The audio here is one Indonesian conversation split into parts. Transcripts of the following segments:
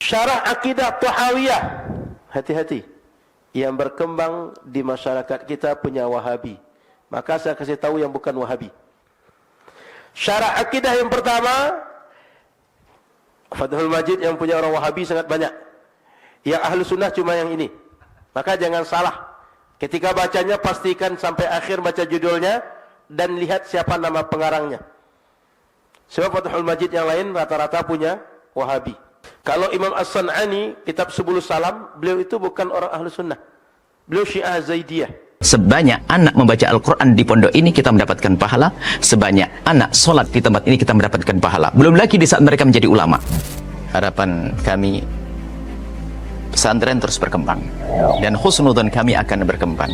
Syarah akidah Tahawiyah, hati-hati, yang berkembang di masyarakat kita punya Wahabi. Maka saya kasih tahu yang bukan Wahabi. Syarah akidah yang pertama, Fathul Majid yang punya orang Wahabi sangat banyak. Yang Ahlu Sunnah cuma yang ini. Maka jangan salah. Ketika bacanya pastikan sampai akhir baca judulnya dan lihat siapa nama pengarangnya. Sebab Fathul Majid yang lain rata-rata punya Wahabi. Kalau Imam As-San'ani, kitab Subulus Salam, beliau itu bukan orang Ahlu Sunnah. Beliau Syiah Zaidiyah. Sebanyak anak membaca Al-Quran di pondok ini kita mendapatkan pahala. Sebanyak anak sholat di tempat ini kita mendapatkan pahala. Belum lagi di saat mereka menjadi ulama. Harapan kami, pesantren terus berkembang. Dan husnudzon kami akan berkembang.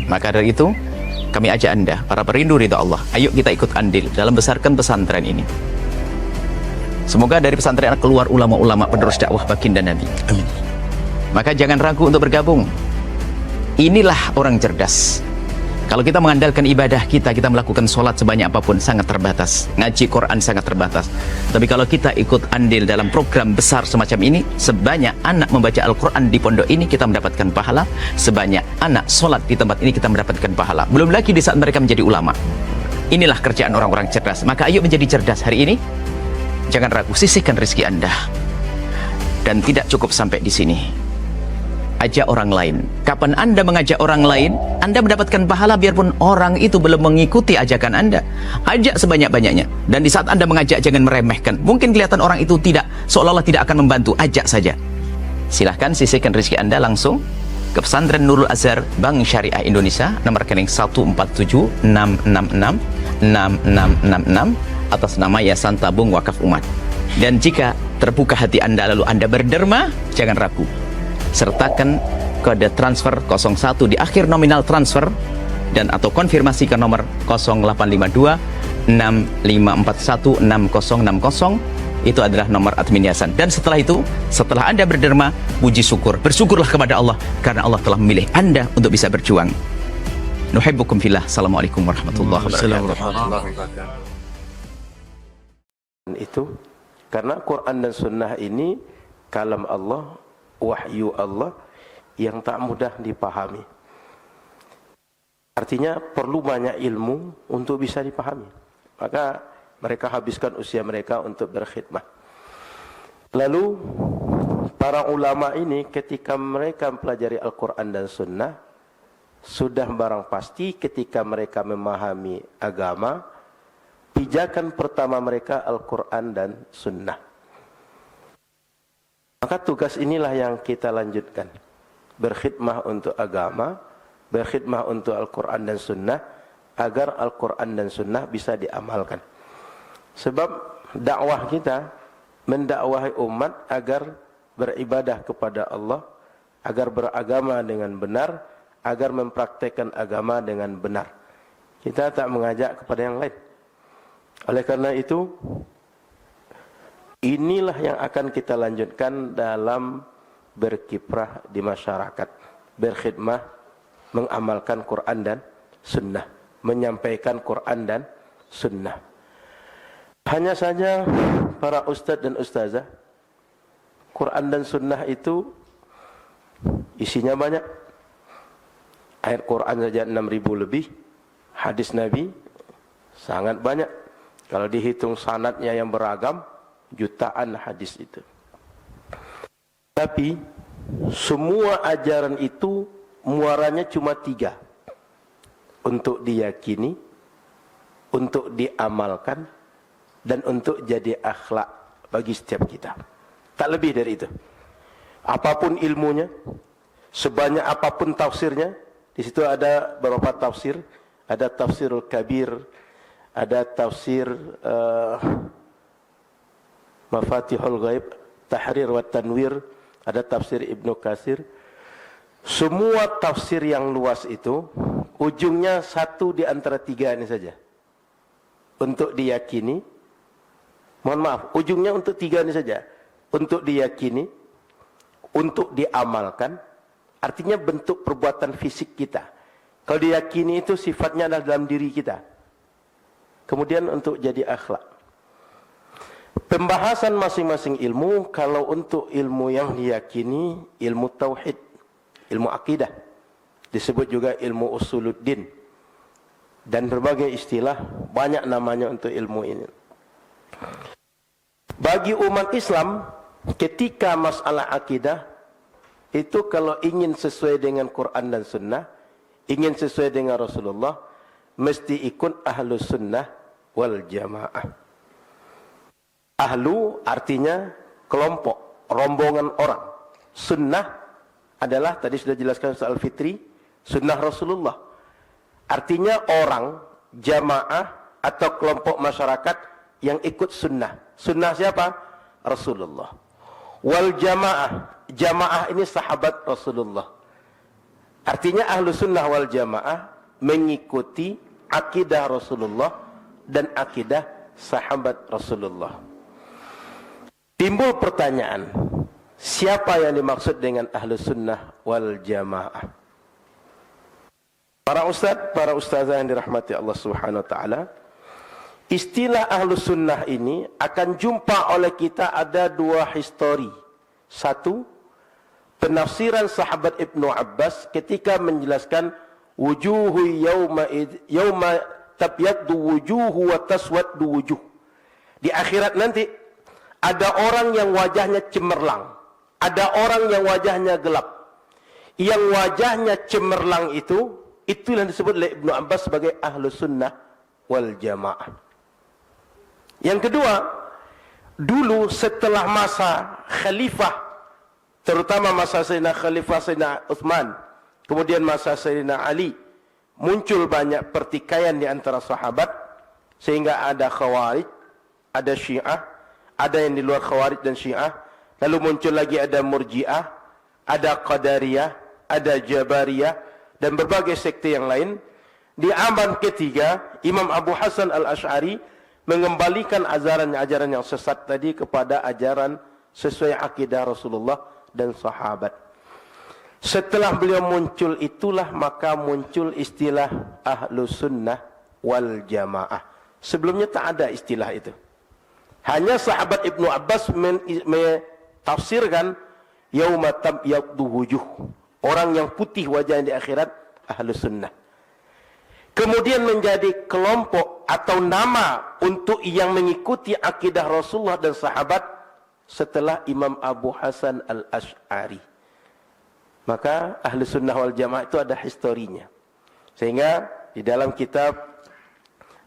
Maka dari itu, kami ajak Anda, para perindu ridha Allah, ayo kita ikut andil dalam besarkan pesantren ini. Semoga dari pesantren keluar ulama-ulama penerus dakwah baginda Nabi. Amin. Maka jangan ragu untuk bergabung. Inilah orang cerdas. Kalau kita mengandalkan ibadah kita melakukan sholat sebanyak apapun sangat terbatas. Ngaji Quran sangat terbatas. Tapi kalau kita ikut andil dalam program besar semacam ini, sebanyak anak membaca Al-Quran di pondok ini kita mendapatkan pahala. Sebanyak anak sholat di tempat ini kita mendapatkan pahala. Belum lagi di saat mereka menjadi ulama. Inilah kerjaan orang-orang cerdas. Maka ayo menjadi cerdas hari ini. Jangan ragu, sisihkan rezeki Anda. Dan tidak cukup sampai di sini. Ajak orang lain. Kapan Anda mengajak orang lain, Anda mendapatkan pahala biarpun orang itu belum mengikuti ajakan Anda. Ajak sebanyak-banyaknya. Dan di saat Anda mengajak, jangan meremehkan. Mungkin kelihatan orang itu tidak, seolah-olah tidak akan membantu. Ajak saja. Silahkan sisihkan rezeki Anda langsung ke Pesantren Nurul Azhar Bank Syariah Indonesia, nomor rekening 147-666-6666 atas nama Yayasan Tabung Wakaf Umat. Dan jika terbuka hati Anda lalu Anda berderma, jangan ragu. Sertakan kode transfer 01 di akhir nominal transfer dan atau konfirmasi ke nomor 0852 6541 6060. Itu adalah nomor admin yayasan. Dan setelah itu, setelah Anda berderma, puji syukur, bersyukurlah kepada Allah karena Allah telah memilih Anda untuk bisa berjuang. Nuhibbukum fillah. Assalamualaikum warahmatullahi wabarakatuh. Itu karena Quran dan Sunnah ini kalam Allah, wahyu Allah yang tak mudah dipahami. Artinya perlu banyak ilmu untuk bisa dipahami. Maka mereka habiskan usia mereka untuk berkhidmah. Lalu para ulama ini ketika mereka mempelajari Al-Quran dan Sunnah, sudah barang pasti ketika mereka memahami agama, pijakan pertama mereka Al-Quran dan Sunnah. Maka tugas inilah yang kita lanjutkan. Berkhidmah untuk agama, berkhidmah untuk Al-Quran dan Sunnah, agar Al-Quran dan Sunnah bisa diamalkan. Sebab dakwah kita mendakwahi umat agar beribadah kepada Allah, agar beragama dengan benar, agar mempraktekkan agama dengan benar. Kita tak mengajak kepada yang lain. Oleh karena itu, inilah yang akan kita lanjutkan dalam berkiprah di masyarakat, berkhidmah, mengamalkan Quran dan Sunnah, menyampaikan Quran dan Sunnah. Hanya saja para ustadz dan ustazah, Quran dan Sunnah itu isinya banyak. Ayat Quran saja 6.000 lebih, hadis Nabi sangat banyak. Kalau dihitung sanadnya yang beragam, jutaan hadis itu. Tapi semua ajaran itu muaranya cuma 3. Untuk diyakini, untuk diamalkan, dan untuk jadi akhlak bagi setiap kita. Tak lebih dari itu. Apapun ilmunya, sebanyak apapun tafsirnya, di situ ada beberapa tafsir, ada tafsirul kabir, ada tafsir Mafatihul Ghaib, Tahrir wa Tanwir, ada tafsir Ibnu Katsir. Semua tafsir yang luas itu ujungnya satu di antara 3 ini saja. Untuk diyakini, mohon maaf, ujungnya untuk 3 ini saja. Untuk diyakini, untuk diamalkan, artinya bentuk perbuatan fisik kita. Kalau diyakini itu sifatnya adalah dalam diri kita. Kemudian untuk jadi akhlak. Pembahasan masing-masing ilmu, kalau untuk ilmu yang diyakini, ilmu tauhid, ilmu akidah, disebut juga ilmu usuluddin, dan berbagai istilah, banyak namanya untuk ilmu ini. Bagi umat Islam, ketika masalah akidah, itu kalau ingin sesuai dengan Quran dan Sunnah, ingin sesuai dengan Rasulullah, mesti ikut ahlus sunnah wal jamaah. Ahlu artinya kelompok, rombongan orang. Sunnah adalah, tadi sudah jelaskan soal fitri, sunnah Rasulullah. Artinya orang, jamaah atau kelompok masyarakat yang ikut sunnah. Sunnah siapa? Rasulullah. Wal jamaah, jamaah ini sahabat Rasulullah. Artinya ahlu sunnah wal jamaah mengikuti akidah Rasulullah dan akidah sahabat Rasulullah. Timbul pertanyaan, siapa yang dimaksud dengan ahlu sunnah wal jamaah? Para ustaz, para ustazah yang dirahmati Allah Subhanahu wa taala, istilah ahlu sunnah ini akan jumpa oleh kita ada dua histori. Satu, penafsiran sahabat Ibnu Abbas ketika menjelaskan wujuhu yauma tabyaddu wujuhu wa taswaddu wujuh. Di akhirat nanti ada orang yang wajahnya cemerlang, ada orang yang wajahnya gelap. Yang wajahnya cemerlang itu yang disebut oleh Ibnu Abbas sebagai ahlu sunnah wal jamaah. Yang kedua, dulu setelah masa khalifah, terutama masa Sayyidina Khalifah Sayyidina Uthman, kemudian masa Sayyidina Ali, muncul banyak pertikaian di antara sahabat, sehingga ada Khawarij, ada Syiah, ada yang di luar Khawarij dan Syiah, lalu muncul lagi ada Murji'ah, ada Qadariyah, ada Jabariyah, dan berbagai sekte yang lain. Di abad ketiga, Imam Abu Hasan al-Ash'ari mengembalikan ajaran-ajaran yang sesat tadi kepada ajaran sesuai akidah Rasulullah dan sahabat. Setelah beliau muncul itulah maka muncul istilah ahlu sunnah wal jamaah. Sebelumnya tak ada istilah itu. Hanya sahabat Ibnu Abbas mentafsirkan yauma tabyaddu wujuh, orang yang putih wajahnya di akhirat, ahlu sunnah. Kemudian menjadi kelompok atau nama untuk yang mengikuti akidah Rasulullah dan sahabat setelah Imam Abu Hasan al-Ash'ari. Maka ahlu sunnah wal jamaah itu ada historinya. Sehingga di dalam kitab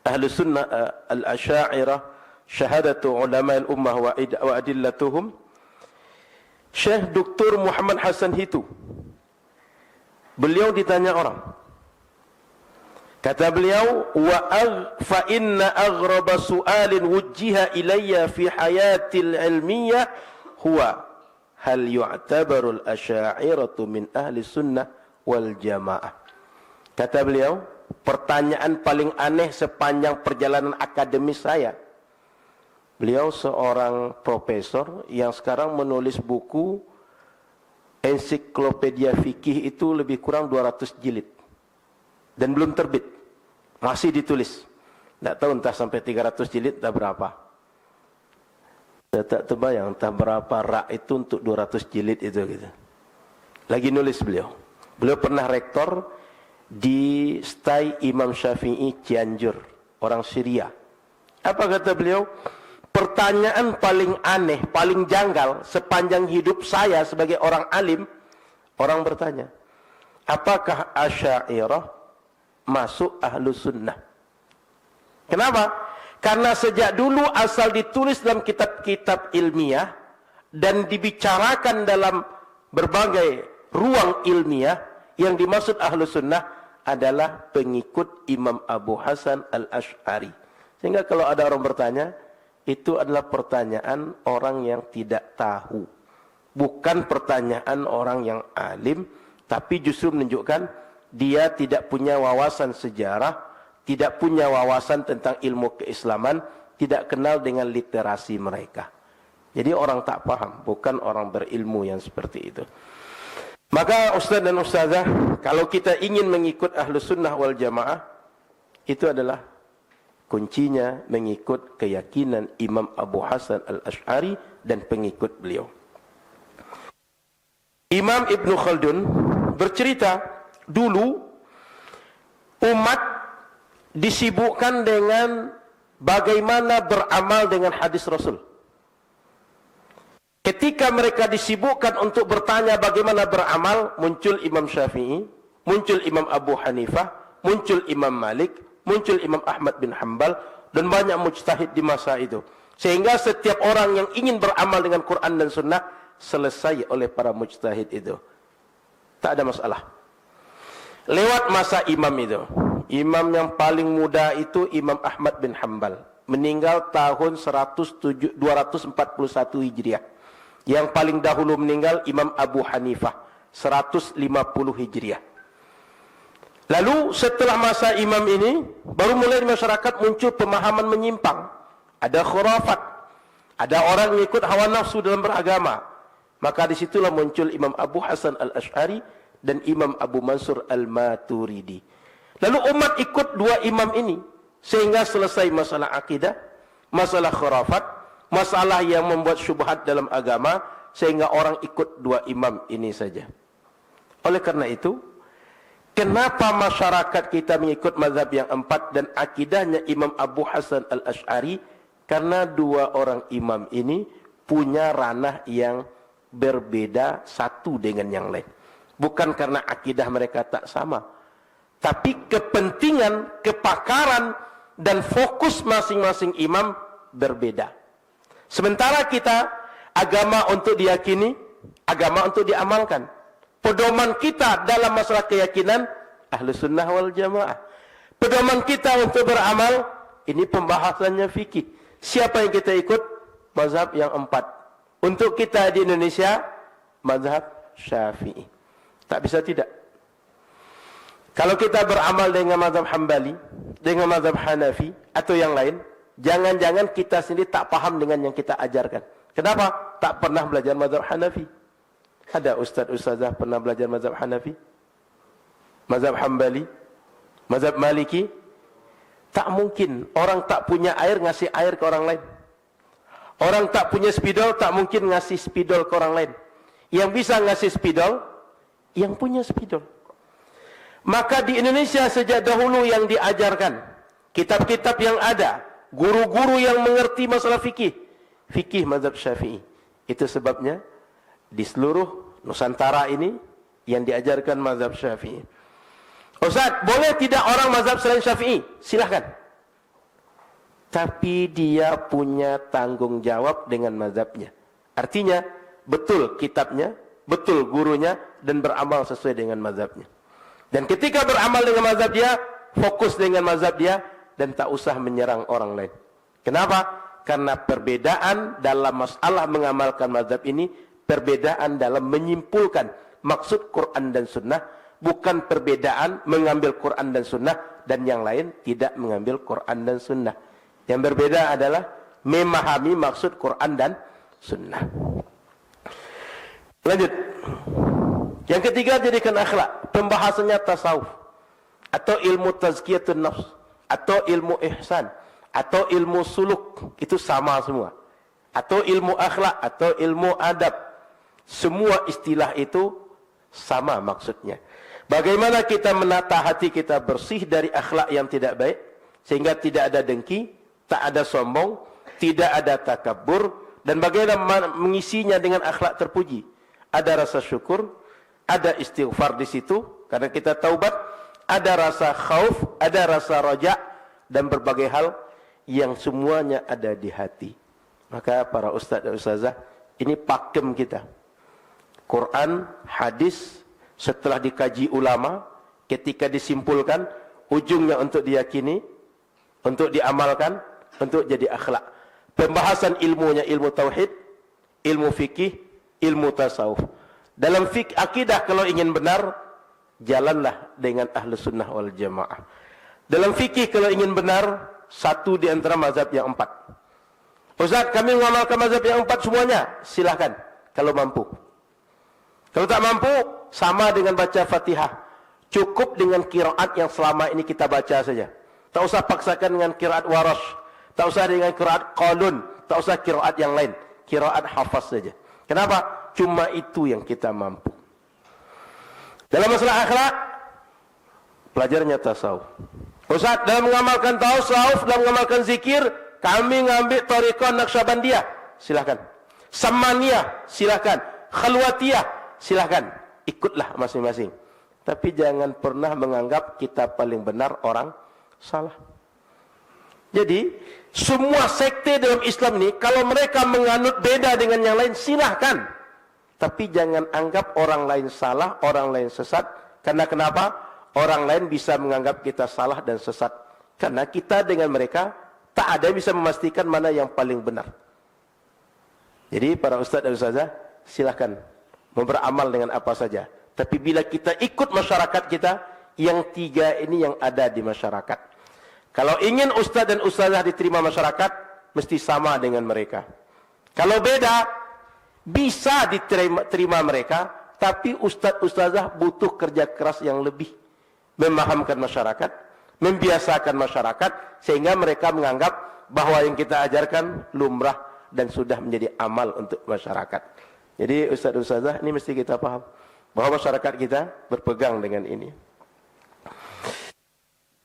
ahlu sunnah al-Asy'ariyah Syahadatu Ulama al-Ummah wa Adillatuhum, Syekh Dr. Muhammad Hasan Hitu, beliau ditanya orang, kata beliau, fa inna aghraba su'alin wujjiha ilayya fi hayatil ilmiyah huwa hal yu'tabarul asy'ariyatu min ahli sunnah wal jamaah. Kata beliau, pertanyaan paling aneh sepanjang perjalanan akademis saya. Beliau seorang profesor yang sekarang menulis buku ensiklopedia fikih itu lebih kurang 200 jilid. Dan belum terbit. Masih ditulis. Tidak tahu entah sampai 300 jilid entah berapa. Saya tak terbayang entah berapa rak itu untuk 200 jilid itu gitu. Lagi nulis beliau. Beliau pernah rektor di stai Imam Syafi'i Cianjur, orang Syria. Apa kata beliau? Pertanyaan paling aneh, paling janggal sepanjang hidup saya sebagai orang alim, orang bertanya, apakah Asy'ariyah masuk ahlu sunnah? Kenapa? Karena sejak dulu asal ditulis dalam kitab-kitab ilmiah dan dibicarakan dalam berbagai ruang ilmiah, yang dimaksud ahlu sunnah adalah pengikut Imam Abu Hasan al-Ash'ari. Sehingga kalau ada orang bertanya, itu adalah pertanyaan orang yang tidak tahu, bukan pertanyaan orang yang alim, tapi justru menunjukkan dia tidak punya wawasan sejarah, tidak punya wawasan tentang ilmu keislaman, tidak kenal dengan literasi mereka. Jadi orang tak paham, bukan orang berilmu yang seperti itu. Maka ustaz dan ustazah, kalau kita ingin mengikut ahlu sunnah wal jamaah, itu adalah kuncinya mengikut keyakinan Imam Abu Hasan al-Asy'ari dan pengikut beliau. Imam Ibn Khaldun bercerita, dulu umat disibukkan dengan bagaimana beramal dengan hadis Rasul. Ketika mereka disibukkan untuk bertanya bagaimana beramal, muncul Imam Syafi'i, muncul Imam Abu Hanifah, muncul Imam Malik, muncul Imam Ahmad bin Hanbal, dan banyak mujtahid di masa itu. Sehingga setiap orang yang ingin beramal dengan Quran dan Sunnah, selesai oleh para mujtahid itu. Tak ada masalah. Lewat masa imam itu, imam yang paling muda itu Imam Ahmad bin Hanbal, meninggal tahun 241 Hijriah. Yang paling dahulu meninggal Imam Abu Hanifah, 150 Hijriah. Lalu setelah masa imam ini, baru mulai di masyarakat muncul pemahaman menyimpang. Ada khurafat, ada orang yang ikut hawa nafsu dalam beragama. Maka disitulah muncul Imam Abu Hasan al-Asy'ari dan Imam Abu Mansur al-Maturidi. Lalu umat ikut dua imam ini, sehingga selesai masalah akidah, masalah khurafat, masalah yang membuat syubhat dalam agama, sehingga orang ikut dua imam ini saja. Oleh karena itu, kenapa masyarakat kita mengikut mazhab yang empat dan akidahnya Imam Abu Hasan al-Asy'ari? Karena dua orang imam ini punya ranah yang berbeda satu dengan yang lain. Bukan karena akidah mereka tak sama, tapi kepentingan, kepakaran, dan fokus masing-masing imam berbeda. Sementara kita, agama untuk diyakini, agama untuk diamalkan. Pedoman kita dalam masalah keyakinan, Ahlus Sunnah wal Jamaah. Pedoman kita untuk beramal, ini pembahasannya fikih. Siapa yang kita ikut? Mazhab yang empat. Untuk kita di Indonesia, mazhab Syafi'i. Tak bisa tidak. Kalau kita beramal dengan mazhab Hambali, dengan mazhab Hanafi, atau yang lain, jangan-jangan kita sendiri tak paham dengan yang kita ajarkan. Kenapa? Tak pernah belajar mazhab Hanafi. Ada ustaz-ustazah pernah belajar mazhab Hanafi? Mazhab Hambali? Mazhab Maliki? Tak mungkin. Orang tak punya air, ngasih air ke orang lain. Orang tak punya spidol, tak mungkin ngasih spidol ke orang lain. Yang bisa ngasih spidol, yang punya spidol. Maka di Indonesia sejak dahulu yang diajarkan, kitab-kitab yang ada, guru-guru yang mengerti masalah fikih, fikih mazhab Syafi'i. Itu sebabnya di seluruh Nusantara ini yang diajarkan mazhab Syafi'i. Ustaz, boleh tidak orang mazhab selain Syafi'i? Silahkan. Tapi dia punya tanggung jawab dengan mazhabnya. Artinya, betul kitabnya, betul gurunya, dan beramal sesuai dengan mazhabnya. Dan ketika beramal dengan mazhab dia, fokus dengan mazhab dia, dan tak usah menyerang orang lain. Kenapa? Karena perbedaan dalam masalah mengamalkan mazhab ini, perbedaan dalam menyimpulkan maksud Quran dan Sunnah, bukan perbedaan mengambil Quran dan Sunnah, dan yang lain tidak mengambil Quran dan Sunnah. Yang berbeda adalah memahami maksud Quran dan Sunnah. Lanjut. Yang ketiga, jadikan akhlak. Pembahasannya tasawuf, atau ilmu tazkiyatun nafs, atau ilmu ihsan, atau ilmu suluk. Itu sama semua. Atau ilmu akhlak, atau ilmu adab. Semua istilah itu sama maksudnya. Bagaimana kita menata hati kita bersih dari akhlak yang tidak baik, sehingga tidak ada dengki, tak ada sombong, tidak ada takabur, dan bagaimana mengisinya dengan akhlak terpuji. Ada rasa syukur, ada istighfar di situ karena kita taubat, ada rasa khauf, ada rasa raja, dan berbagai hal yang semuanya ada di hati. Maka para ustaz dan ustazah, ini pakem kita. Quran, hadis, setelah dikaji ulama, ketika disimpulkan, ujungnya untuk diyakini, untuk diamalkan, untuk jadi akhlak. Pembahasan ilmunya ilmu tauhid, ilmu fikih, ilmu tasawuf. Dalam fikih akidah kalau ingin benar, jalanlah dengan Ahlus Sunnah wal Jamaah. Dalam fikih kalau ingin benar, satu di antara mazhab yang empat. Ustaz, kami mengamalkan mazhab yang empat semuanya. Silahkan, kalau mampu. Kalau tak mampu, sama dengan baca Fatihah. Cukup dengan qiraat yang selama ini kita baca saja. Tak usah paksakan dengan qiraat Warash, tak usah dengan qiraat Qalun, tak usah qiraat yang lain, qiraat Hafaz saja. Kenapa? Cuma itu yang kita mampu. Dalam masalah akhlak, pelajarnya tasawuf. Ustaz, dalam mengamalkan tasawuf, dalam mengamalkan zikir, kami ngambil tariqah Naqsyabandiyah, silakan. Samaniyah, silakan. Khalwatiyah, silakan. Ikutlah masing-masing. Tapi jangan pernah menganggap kita paling benar, orang salah. Jadi, semua sekte dalam Islam ini, kalau mereka menganut beda dengan yang lain, silahkan. Tapi jangan anggap orang lain salah, orang lain sesat. Karena kenapa? Orang lain bisa menganggap kita salah dan sesat. Karena kita dengan mereka, tak ada yang bisa memastikan mana yang paling benar. Jadi, para ustaz dan ustazah, silahkan beramal dengan apa saja. Tapi bila kita ikut masyarakat kita, yang tiga ini yang ada di masyarakat. Kalau ingin ustaz dan ustazah diterima masyarakat, mesti sama dengan mereka. Kalau beda, bisa diterima mereka, tapi ustaz ustazah butuh kerja keras yang lebih. Memahamkan masyarakat, membiasakan masyarakat, sehingga mereka menganggap bahwa yang kita ajarkan lumrah dan sudah menjadi amal untuk masyarakat. Jadi ustaz ustazah ini mesti kita paham bahwa masyarakat kita berpegang dengan ini.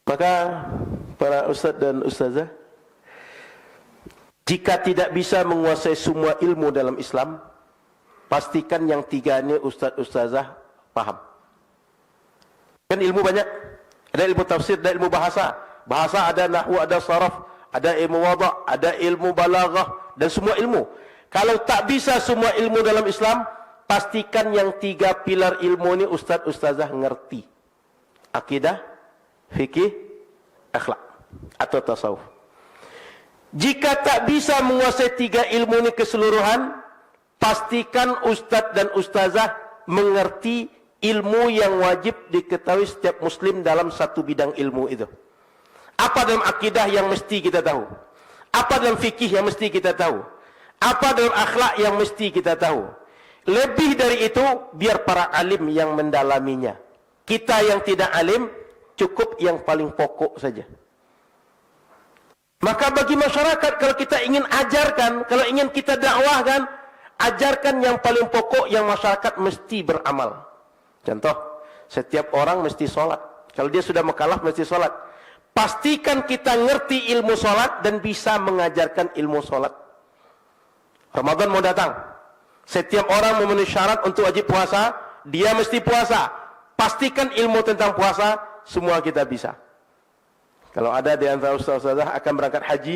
Maka para ustaz dan ustazah, jika tidak bisa menguasai semua ilmu dalam Islam, pastikan yang tiga ini ustaz ustazah paham. Kan ilmu banyak, ada ilmu tafsir, ada ilmu bahasa. Bahasa ada nahwu, ada saraf, ada ilmu wada', ada ilmu balaghah, dan semua ilmu. Kalau tak bisa semua ilmu dalam Islam, pastikan yang tiga pilar ilmu ini ustaz ustazah ngerti. Akidah, fikih, akhlak atau tasawuf. Jika tak bisa menguasai tiga ilmu ini keseluruhan, pastikan ustaz dan ustazah mengerti ilmu yang wajib diketahui setiap muslim dalam satu bidang ilmu itu. Apa dalam akidah yang mesti kita tahu? Apa dalam fikih yang mesti kita tahu? Apa dalam akhlak yang mesti kita tahu? Lebih dari itu, biar para alim yang mendalaminya. Kita yang tidak alim, cukup yang paling pokok saja. Maka bagi masyarakat, kalau kita ingin ajarkan, kalau ingin kita dakwahkan, ajarkan yang paling pokok yang masyarakat mesti beramal. Contoh, setiap orang mesti sholat. Kalau dia sudah mukallaf, mesti sholat. Pastikan kita ngerti ilmu sholat dan bisa mengajarkan ilmu sholat. Ramadan mau datang. Setiap orang memenuhi syarat untuk wajib puasa, dia mesti puasa. Pastikan ilmu tentang puasa, semua kita bisa. Kalau ada di antara ustaz-ustazah akan berangkat haji,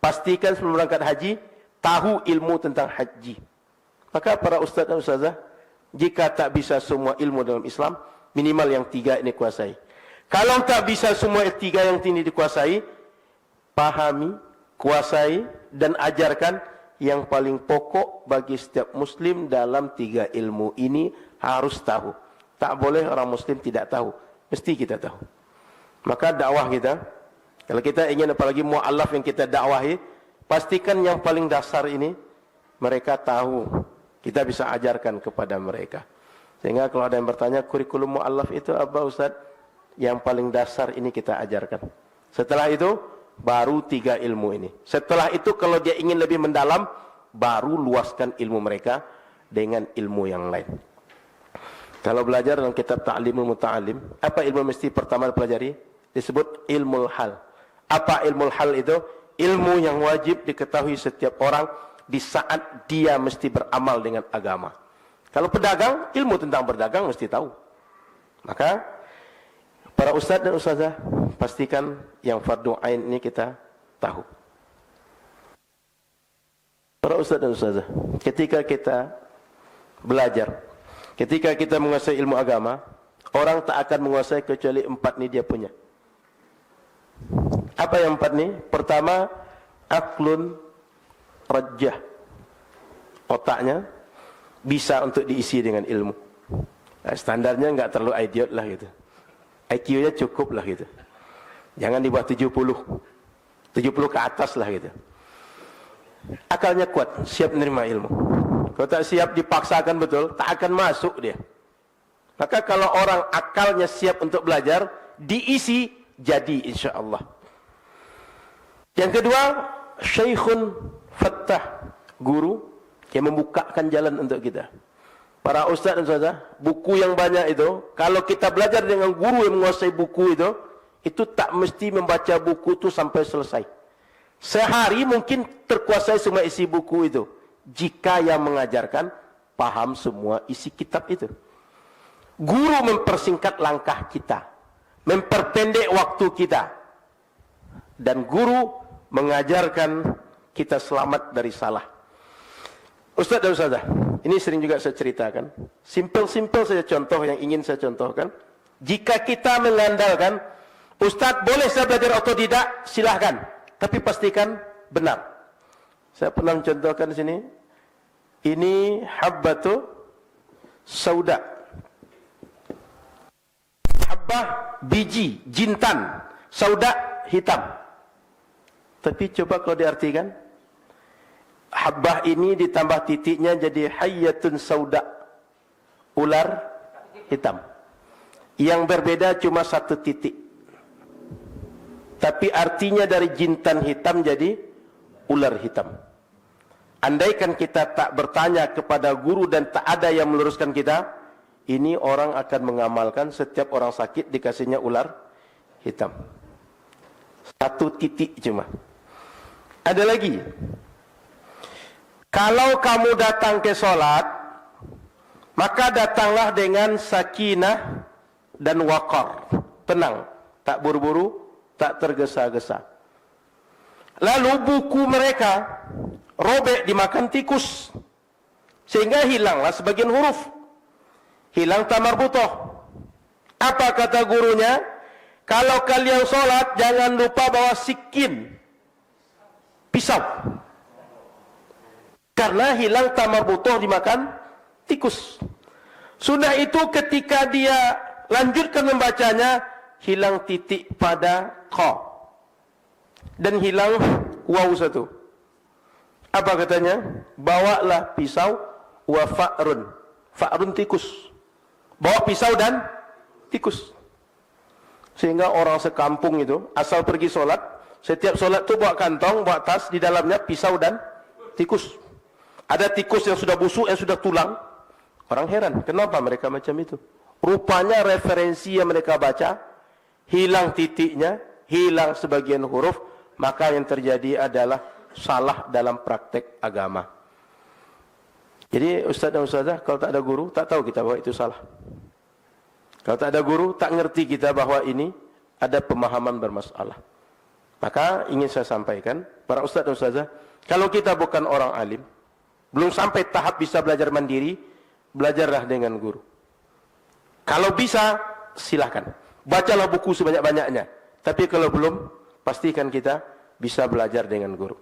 pastikan sebelum berangkat haji, tahu ilmu tentang haji. Maka para ustaz dan ustazah, jika tak bisa semua ilmu dalam Islam, minimal yang tiga ini kuasai. Kalau tak bisa semua tiga yang ini dikuasai, pahami, kuasai, dan ajarkan yang paling pokok bagi setiap muslim dalam tiga ilmu ini harus tahu. Tak boleh orang muslim tidak tahu. Mesti kita tahu. Maka dakwah kita, kalau kita ingin apalagi mu'allaf yang kita dakwahi, pastikan yang paling dasar ini mereka tahu. Kita bisa ajarkan kepada mereka. Sehingga kalau ada yang bertanya, kurikulum mu'allaf itu apa Ustaz? Yang paling dasar ini kita ajarkan. Setelah itu, baru tiga ilmu ini. Setelah itu kalau dia ingin lebih mendalam, baru luaskan ilmu mereka dengan ilmu yang lain. Kalau belajar dalam kitab Ta'limul Muta'alim, apa ilmu mesti pertama dipelajari? Disebut ilmu hal. Apa ilmu hal itu? Ilmu yang wajib diketahui setiap orang di saat dia mesti beramal dengan agama. Kalau pedagang, ilmu tentang berdagang mesti tahu. Maka para ustaz dan ustazah, pastikan yang fardu ain ini kita tahu. Para ustaz dan ustazah, ketika kita belajar, ketika kita menguasai ilmu agama, orang tak akan menguasai kecuali empat ni dia punya. Apa yang empat ni? Pertama, aklun rajah. Otaknya bisa untuk diisi dengan ilmu. Standarnya enggak terlalu idiot lah gitu. IQ-nya cukup lah gitu. Jangan di bawah 70. 70 ke atas lah gitu. Akalnya kuat, siap menerima ilmu. Kalau tak siap dipaksakan betul, tak akan masuk dia. Maka kalau orang akalnya siap untuk belajar, diisi, jadi insya Allah. Yang kedua, Syekhun Fattah, guru yang membukakan jalan untuk kita. Para ustaz dan ustazah, buku yang banyak itu, kalau kita belajar dengan guru yang menguasai buku itu tak mesti membaca buku itu sampai selesai. Sehari mungkin terkuasai semua isi buku itu, jika yang mengajarkan paham semua isi kitab itu. Guru mempersingkat langkah kita, memperpendek waktu kita, dan guru mengajarkan kita selamat dari salah. Ustaz dan ustazah, ini sering juga saya ceritakan. Simpel-simpel saja contoh yang ingin saya contohkan. Jika kita mengandalkan, Ustaz boleh saya belajar otodidak, silahkan. Tapi pastikan benar. Saya pernah mencontohkan di sini. Ini habbatu sauda. Habbah biji, jintan. Sauda hitam. Tapi coba kalau diartikan, habbah ini ditambah titiknya jadi hayyatun sauda, ular hitam. Yang berbeda cuma satu titik, tapi artinya dari jintan hitam jadi ular hitam. Andaikan kita tak bertanya kepada guru dan tak ada yang meluruskan kita, ini orang akan mengamalkan setiap orang sakit dikasihnya ular hitam. Satu titik cuma. Ada lagi, kalau kamu datang ke solat, maka datanglah dengan sakinah dan waqar, tenang, tak buru-buru, tak tergesa-gesa. Lalu buku mereka robek dimakan tikus, sehingga hilanglah sebagian huruf, hilang tamarbutoh. Apa kata gurunya? Kalau kalian solat, jangan lupa bawa sikin, pisau. Karena hilang tamarbutoh dimakan tikus. Sudah itu ketika dia lanjutkan membacanya, hilang titik pada qa. Dan hilang waw satu. Apa katanya? Bawalah pisau wa fa'run. Fa'run tikus. Bawa pisau dan tikus. Sehingga orang sekampung itu, asal pergi solat, setiap solat itu bawa kantong, bawa tas, di dalamnya pisau dan tikus. Ada tikus yang sudah busuk, yang sudah tulang. Orang heran, kenapa mereka macam itu? Rupanya referensi yang mereka baca, hilang titiknya, hilang sebagian huruf, maka yang terjadi adalah salah dalam praktek agama. Jadi ustaz dan ustazah, kalau tak ada guru, tak tahu kita bahwa itu salah. Kalau tak ada guru, tak ngerti kita bahwa ini ada pemahaman bermasalah. Maka ingin saya sampaikan, para ustaz dan ustazah, kalau kita bukan orang alim, belum sampai tahap bisa belajar mandiri, belajarlah dengan guru. Kalau bisa, silahkan. Bacalah buku sebanyak-banyaknya. Tapi kalau belum, pastikan kita bisa belajar dengan guru.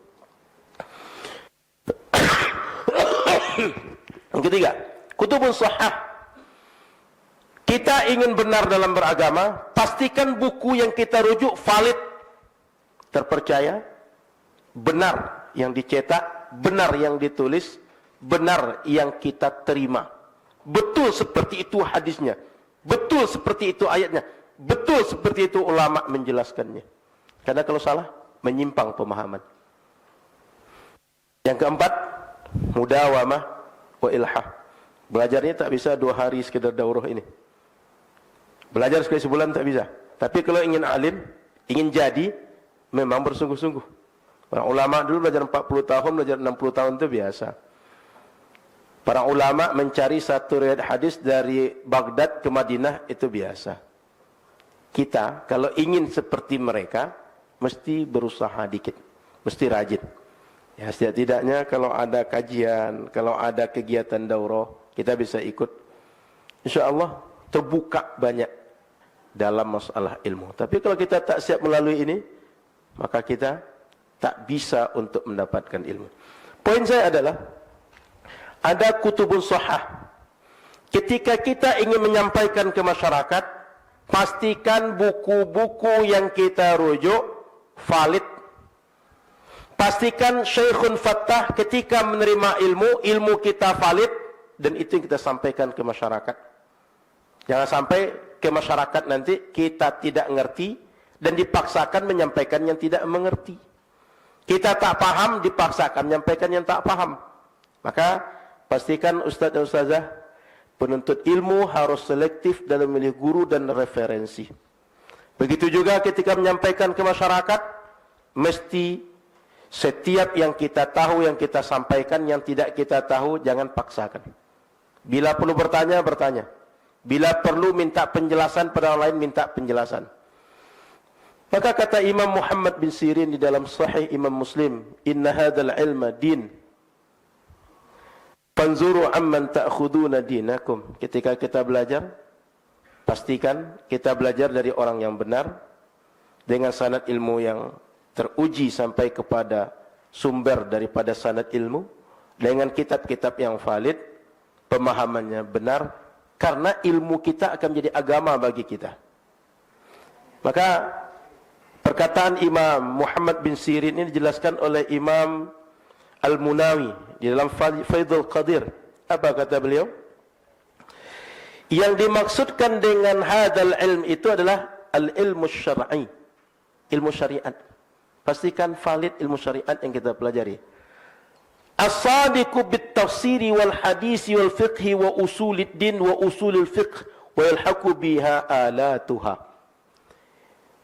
Yang ketiga, kutubun shahah. Kita ingin benar dalam beragama, pastikan buku yang kita rujuk valid, terpercaya, benar yang dicetak, benar yang ditulis, benar yang kita terima. Betul seperti itu hadisnya, betul seperti itu ayatnya, betul seperti itu ulama menjelaskannya. Karena kalau salah, menyimpang pemahaman. Yang keempat, mudawamah wa ilhah. Belajarnya tak bisa 2 hari sekedar daurah ini. Belajar sekali sebulan tak bisa. Tapi kalau ingin alim, ingin jadi, memang bersungguh-sungguh. Para ulama dulu belajar 40 tahun, belajar 60 tahun itu biasa. Para ulama mencari satu riwayat hadis dari Baghdad ke Madinah itu biasa. Kita kalau ingin seperti mereka, mesti berusaha dikit, mesti rajin. Ya, setidaknya kalau ada kajian, kalau ada kegiatan daurah, kita bisa ikut. InsyaAllah terbuka banyak dalam masalah ilmu. Tapi kalau kita tak siap melalui ini, maka kita tak bisa untuk mendapatkan ilmu. Poin saya adalah, ada kutubun shahah. Ketika kita ingin menyampaikan ke masyarakat, pastikan buku-buku yang kita rujuk valid. Pastikan Syekhun Fattah ketika menerima ilmu, ilmu kita valid, dan itu yang kita sampaikan ke masyarakat. Jangan sampai ke masyarakat nanti kita tidak ngerti dan dipaksakan menyampaikan yang tidak mengerti. Kita tak paham, dipaksakan menyampaikan yang tak paham. Maka pastikan ustaz dan ustazah penuntut ilmu harus selektif dalam memilih guru dan referensi. Begitu juga ketika menyampaikan ke masyarakat, mesti setiap yang kita tahu, yang kita sampaikan, yang tidak kita tahu, jangan paksakan. Bila perlu bertanya, bertanya. Bila perlu minta penjelasan pada orang lain, minta penjelasan. Maka kata Imam Muhammad bin Sirin di dalam Sahih Imam Muslim, "Inna hadzal ilma din. Fanzuru amman ta'khuduna dinakum." Ketika kita belajar, pastikan kita belajar dari orang yang benar, dengan sanad ilmu yang teruji sampai kepada sumber daripada sanad ilmu, dengan kitab-kitab yang valid, pemahamannya benar, karena ilmu kita akan menjadi agama bagi kita. Maka perkataan Imam Muhammad bin Sirin ini dijelaskan oleh Imam Al-Munawi di dalam Faidul Qadir. Apa kata beliau? Yang dimaksudkan dengan hadzal ilm itu adalah al-ilmu syar'i, ilmu syariat. Pastikan valid ilmu syariat yang kita pelajari. As-sadiqu bit-tafsiri wal hadisi wal fiqhi wa usulid din wa usulil fiqh wa yalhaqu biha alatuha.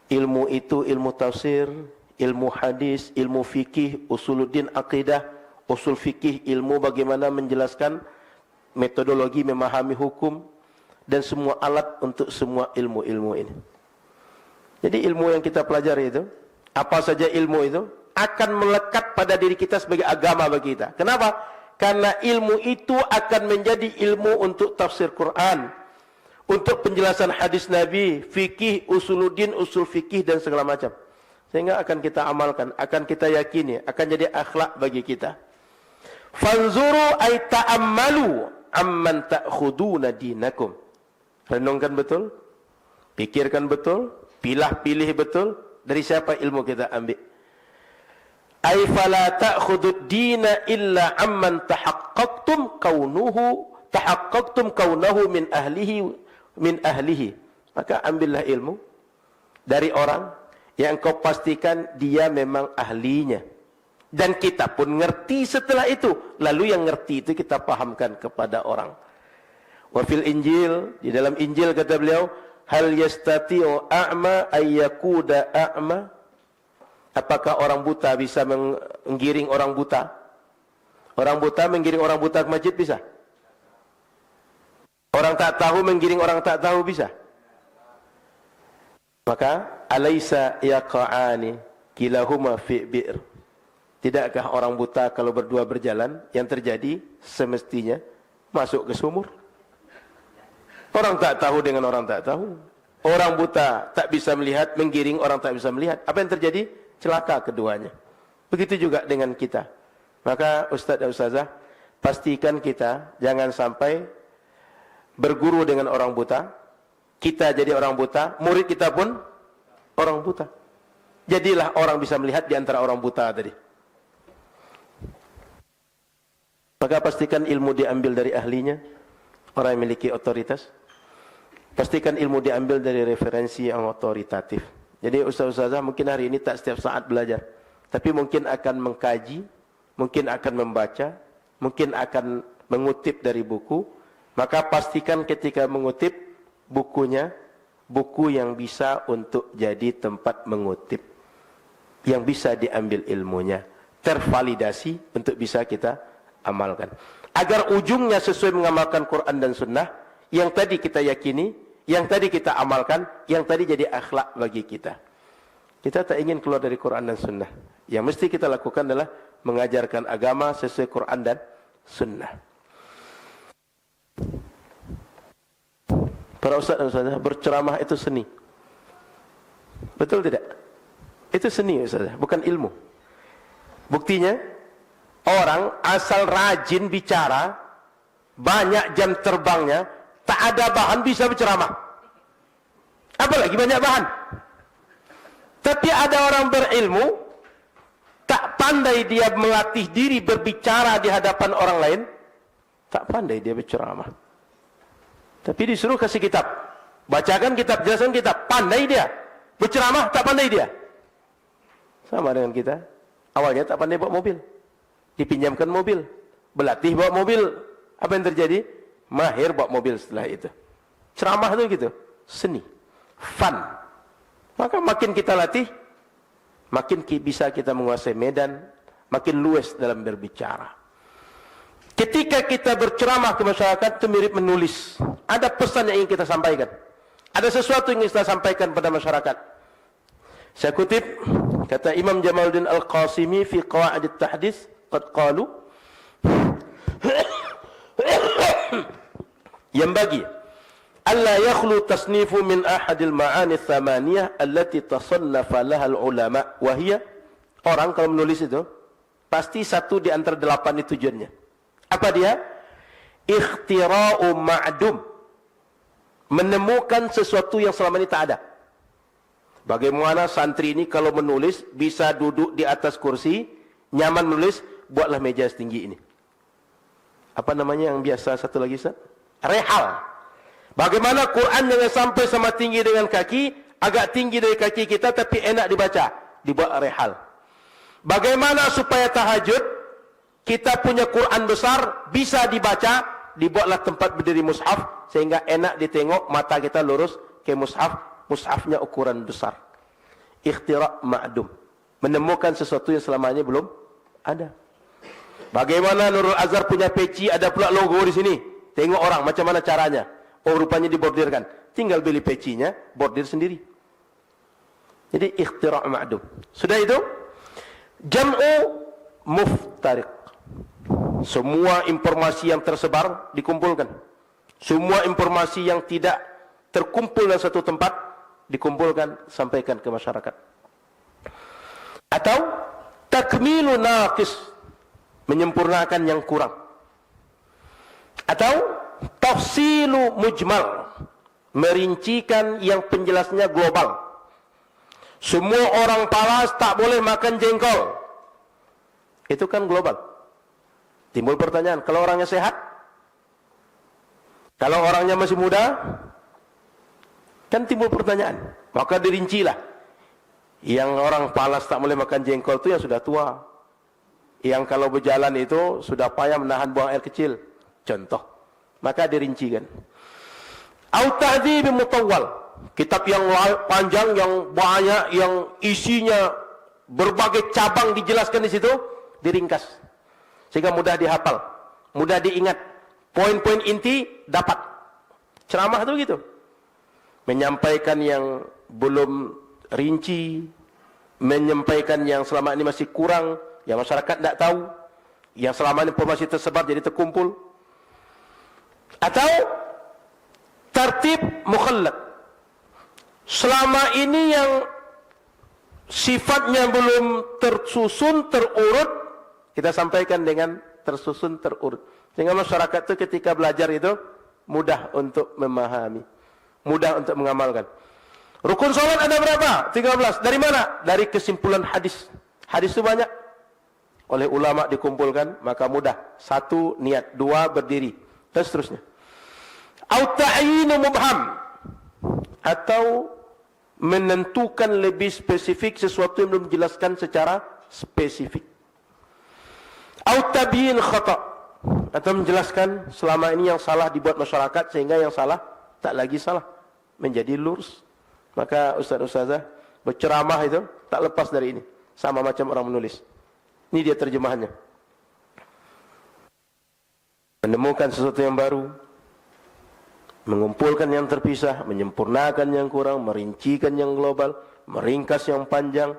Ilmu itu ilmu tafsir, ilmu hadis, ilmu fikih, usuluddin akidah, usul fikih, ilmu bagaimana menjelaskan metodologi memahami hukum, dan semua alat untuk semua ilmu-ilmu ini. Jadi ilmu yang kita pelajari itu, apa saja ilmu itu, akan melekat pada diri kita sebagai agama bagi kita. Kenapa? Karena ilmu itu akan menjadi ilmu untuk tafsir Quran, untuk penjelasan hadis Nabi, fikih, usuluddin, usul fikih dan segala macam. Sehingga akan kita amalkan, akan kita yakini, akan jadi akhlak bagi kita. Fanzuru ay ta'ammalu amman ta'khuduna dinakum. Renungkan betul, pikirkan betul, pilih betul dari siapa ilmu kita ambil. Ay fala ta'khudud dina illa amman tahaqqaqtum kaunahu min ahlihi. Maka ambillah ilmu dari orang yang kau pastikan dia memang ahlinya. Dan kita pun ngerti setelah itu. Lalu yang ngerti itu kita pahamkan kepada orang. Wa fil Injil, di dalam Injil kata beliau, hal yastati'u a'ma ayyakuda a'ma. Apakah orang buta bisa menggiring orang buta? Orang buta menggiring orang buta ke masjid bisa? Orang tak tahu menggiring orang tak tahu bisa? Maka alaysa yaqa'ani kilahuma fi bi'r. Tidakkah orang buta kalau berdua berjalan, yang terjadi semestinya masuk ke sumur? Orang tak tahu dengan orang tak tahu. Orang buta tak bisa melihat, menggiring orang tak bisa melihat. Apa yang terjadi? Celaka keduanya. Begitu juga dengan kita. Maka ustaz dan ustazah, pastikan kita jangan sampai berguru dengan orang buta. Kita jadi orang buta, murid kita pun orang buta. Jadilah orang bisa melihat di antara orang buta tadi. Maka pastikan ilmu diambil dari ahlinya, orang yang memiliki otoritas. Pastikan ilmu diambil dari referensi yang otoritatif. Jadi ustaz-ustazah mungkin hari ini tak setiap saat belajar, tapi mungkin akan mengkaji, mungkin akan membaca, mungkin akan mengutip dari buku. Maka pastikan ketika mengutip bukunya, buku yang bisa untuk jadi tempat mengutip, yang bisa diambil ilmunya, tervalidasi untuk bisa kita amalkan. Agar ujungnya sesuai mengamalkan Quran dan Sunnah, yang tadi kita yakini, yang tadi kita amalkan, yang tadi jadi akhlak bagi kita. Kita tak ingin keluar dari Quran dan Sunnah. Yang mesti kita lakukan adalah mengajarkan agama sesuai Quran dan Sunnah. Para ustaz dan ustazah, berceramah itu seni. Betul tidak? Itu seni ustazah, bukan ilmu. Buktinya, orang asal rajin bicara, banyak jam terbangnya, tak ada bahan bisa berceramah. Apalagi banyak bahan. Tapi ada orang berilmu, tak pandai dia melatih diri berbicara di hadapan orang lain, tak pandai dia berceramah. Tapi disuruh kasih kitab, bacakan kitab, jelaskan kitab, pandai dia. Berceramah tak pandai dia. Sama dengan kita. Awalnya tak pandai bawa mobil, dipinjamkan mobil, berlatih bawa mobil. Apa yang terjadi? Mahir bawa mobil setelah itu. Ceramah itu gitu, seni, fun. Maka makin kita latih, makin bisa kita menguasai medan, makin luas dalam berbicara. Ketika kita berceramah ke masyarakat, itu mirip menulis. Ada pesan yang ingin kita sampaikan. Ada sesuatu yang ingin kita sampaikan pada masyarakat. Saya kutip, kata Imam Jamaluddin Al-Qasimi fi Qawaid At-Tahdits, qad qalu yanbaghi alla yakhlu tasnifu min ahadil ma'ani tsamaniyah allati tasannafa laha al-ulama wa hiya, orang kalau menulis itu pasti satu di antara 8 itu tujuannya. Apa dia? Ikhtira'u ma'dum, menemukan sesuatu yang selama ini tak ada. Bagaimana santri ini kalau menulis bisa duduk di atas kursi, nyaman menulis, buatlah meja setinggi ini. Apa namanya yang biasa satu lagi, Ustaz? Rehal. Bagaimana Quran jangan sampai sama tinggi dengan kaki, agak tinggi dari kaki kita tapi enak dibaca, dibuat rehal. Bagaimana supaya tahajud kita punya Quran besar, bisa dibaca, dibuatlah tempat berdiri mushaf, sehingga enak ditengok, mata kita lurus ke mushaf, mushafnya ukuran besar. Ikhtira' ma'dum, menemukan sesuatu yang selamanya belum ada. Bagaimana Nurul Azhar punya peci, ada pula logo di sini. Tengok orang macam mana caranya. Oh, rupanya dibordirkan. Tinggal beli pecinya, bordir sendiri. Jadi ikhtira' ma'dum. Sudah itu, jam'u muftariq. Semua informasi yang tersebar dikumpulkan. Semua informasi yang tidak terkumpul dalam satu tempat dikumpulkan, sampaikan ke masyarakat. Atau takmilu naqis, menyempurnakan yang kurang. Atau tafsilu mujmal, merincikan yang penjelasnya global. Semua orang palas tak boleh makan jengkol. Itu kan global. Timbul pertanyaan, kalau orangnya sehat? Kalau orangnya masih muda? Kan timbul pertanyaan. Maka dirincilah. Yang orang palas tak boleh makan jengkol itu yang sudah tua. Yang kalau berjalan itu sudah payah menahan buang air kecil. Contoh. Maka dirincikan. Au-Ta'dzib Mutawwal. Kitab yang panjang, yang banyak, yang isinya berbagai cabang dijelaskan di situ, diringkas. Sehingga mudah dihafal, mudah diingat. Poin-poin inti dapat. Ceramah itu gitu. Menyampaikan yang belum rinci, menyampaikan yang selama ini masih kurang, yang masyarakat tidak tahu, yang selama ini informasi tersebar jadi terkumpul. Atau tertib mukhallad. Selama ini yang sifatnya belum tersusun, terurut, kita sampaikan dengan tersusun, terurut. Sehingga masyarakat itu ketika belajar itu mudah untuk memahami, mudah untuk mengamalkan. Rukun salat ada berapa? 13. Dari mana? Dari kesimpulan hadis. Hadis itu banyak. Oleh ulama dikumpulkan, maka mudah. 1 niat, 2 berdiri, dan seterusnya. Au ta'yinu mubham, atau menentukan lebih spesifik sesuatu yang belum dijelaskan secara spesifik. Au tabyin khata', atau menjelaskan selama ini yang salah dibuat masyarakat sehingga yang salah tak lagi salah, menjadi lurus. Maka ustaz-ustazah berceramah itu tak lepas dari ini, sama macam orang menulis. Ini dia terjemahannya. Menemukan sesuatu yang baru, mengumpulkan yang terpisah, menyempurnakan yang kurang, merincikan yang global, meringkas yang panjang,